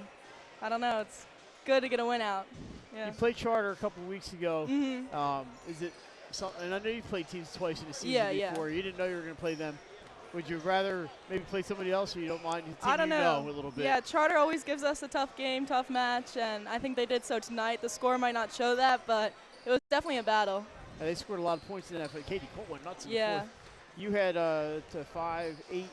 I don't know, it's good to get a win out. Yeah. You played Charter a couple weeks ago. Mm-hmm. Is it something? And I know you played teams twice in the season before. You didn't know you were going to play them. Would you rather maybe play somebody else, or you don't mind the team I don't know. a little bit? Yeah, Charter always gives us a tough game, tough match, and I think they did so tonight. The score might not show that, but it was definitely a battle. They scored a lot of points in that, but Katie Colt went nuts in the Yeah. fourth. You had to 5, 8,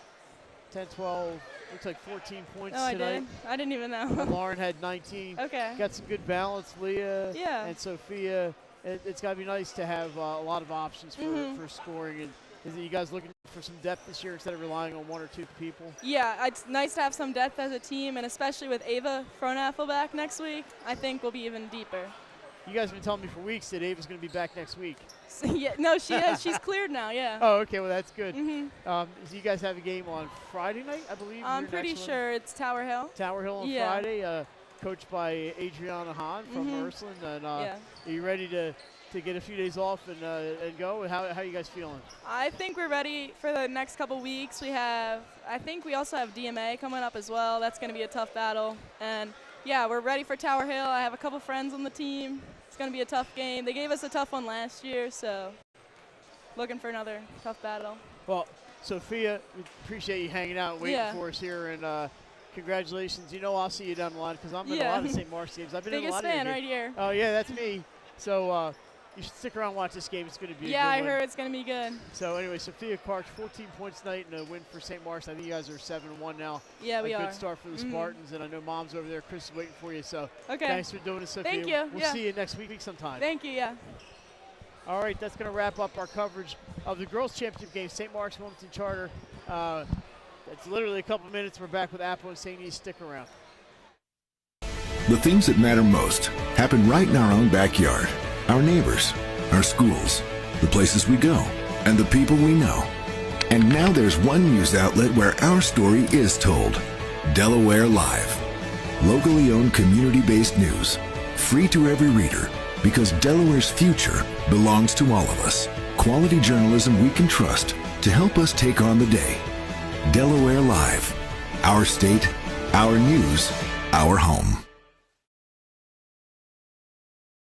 10, 12, looks like 14 points Oh, tonight. I did? I didn't even know. And Lauren had 19. Okay. Got some good balance. Leah Yeah. and Sophia. It's got to be nice to have a lot of options for scoring. And is it you guys looking for some depth this year instead of relying on 1 or 2 people? Yeah, it's nice to have some depth as a team, and especially with Ava Fronaffel back next week, I think we'll be even deeper. You guys have been telling me for weeks that Ava's going to be back next week. Yeah, no, she is. She's cleared now, yeah. Oh, okay, well, that's good. Mm-hmm. So you guys have a game on Friday night, I believe? I'm your pretty next one? sure it's Tower Hill. Tower Hill on Friday, coached by Adriana Hahn from Ursuline. And are you ready to get a few days off and go? How are you guys feeling? I think we're ready for the next couple weeks. I think we also have DMA coming up as well. That's going to be a tough battle. And, yeah, we're ready for Tower Hill. I have a couple friends on the team. It's going to be a tough game. They gave us a tough one last year, so looking for another tough battle. Well, Sophia, we appreciate you hanging out and waiting for us here. And congratulations. You know I'll see you down the line because I'm in a lot of St. Mark's games. I've been in a lot of fan right here. Oh, yeah, that's me. So you should stick around and watch this game. It's going to be a good I one. heard it's going to be good. So anyway, Sophia Clark, 14 points tonight and a win for St. Mark's. I think you guys are 7-1 now. Yeah, we are. A good start for the Spartans, and I know Mom's over there. Chris is waiting for you. So thanks for doing it, Sophia. Thank you. We'll see you next week sometime. Thank you, yeah. All right, that's going to wrap up our coverage of the girls' championship game, St. Mark's Wilmington Charter. It's literally a couple minutes. We're back with Apple and St. East. Stick around. The things that matter most happen right in our own backyard. Our neighbors, our schools, the places we go, and the people we know. And now there's one news outlet where our story is told. Delaware Live. Locally owned, community-based news. Free to every reader, because Delaware's future belongs to all of us. Quality journalism we can trust to help us take on the day. Delaware Live. Our state, our news, our home.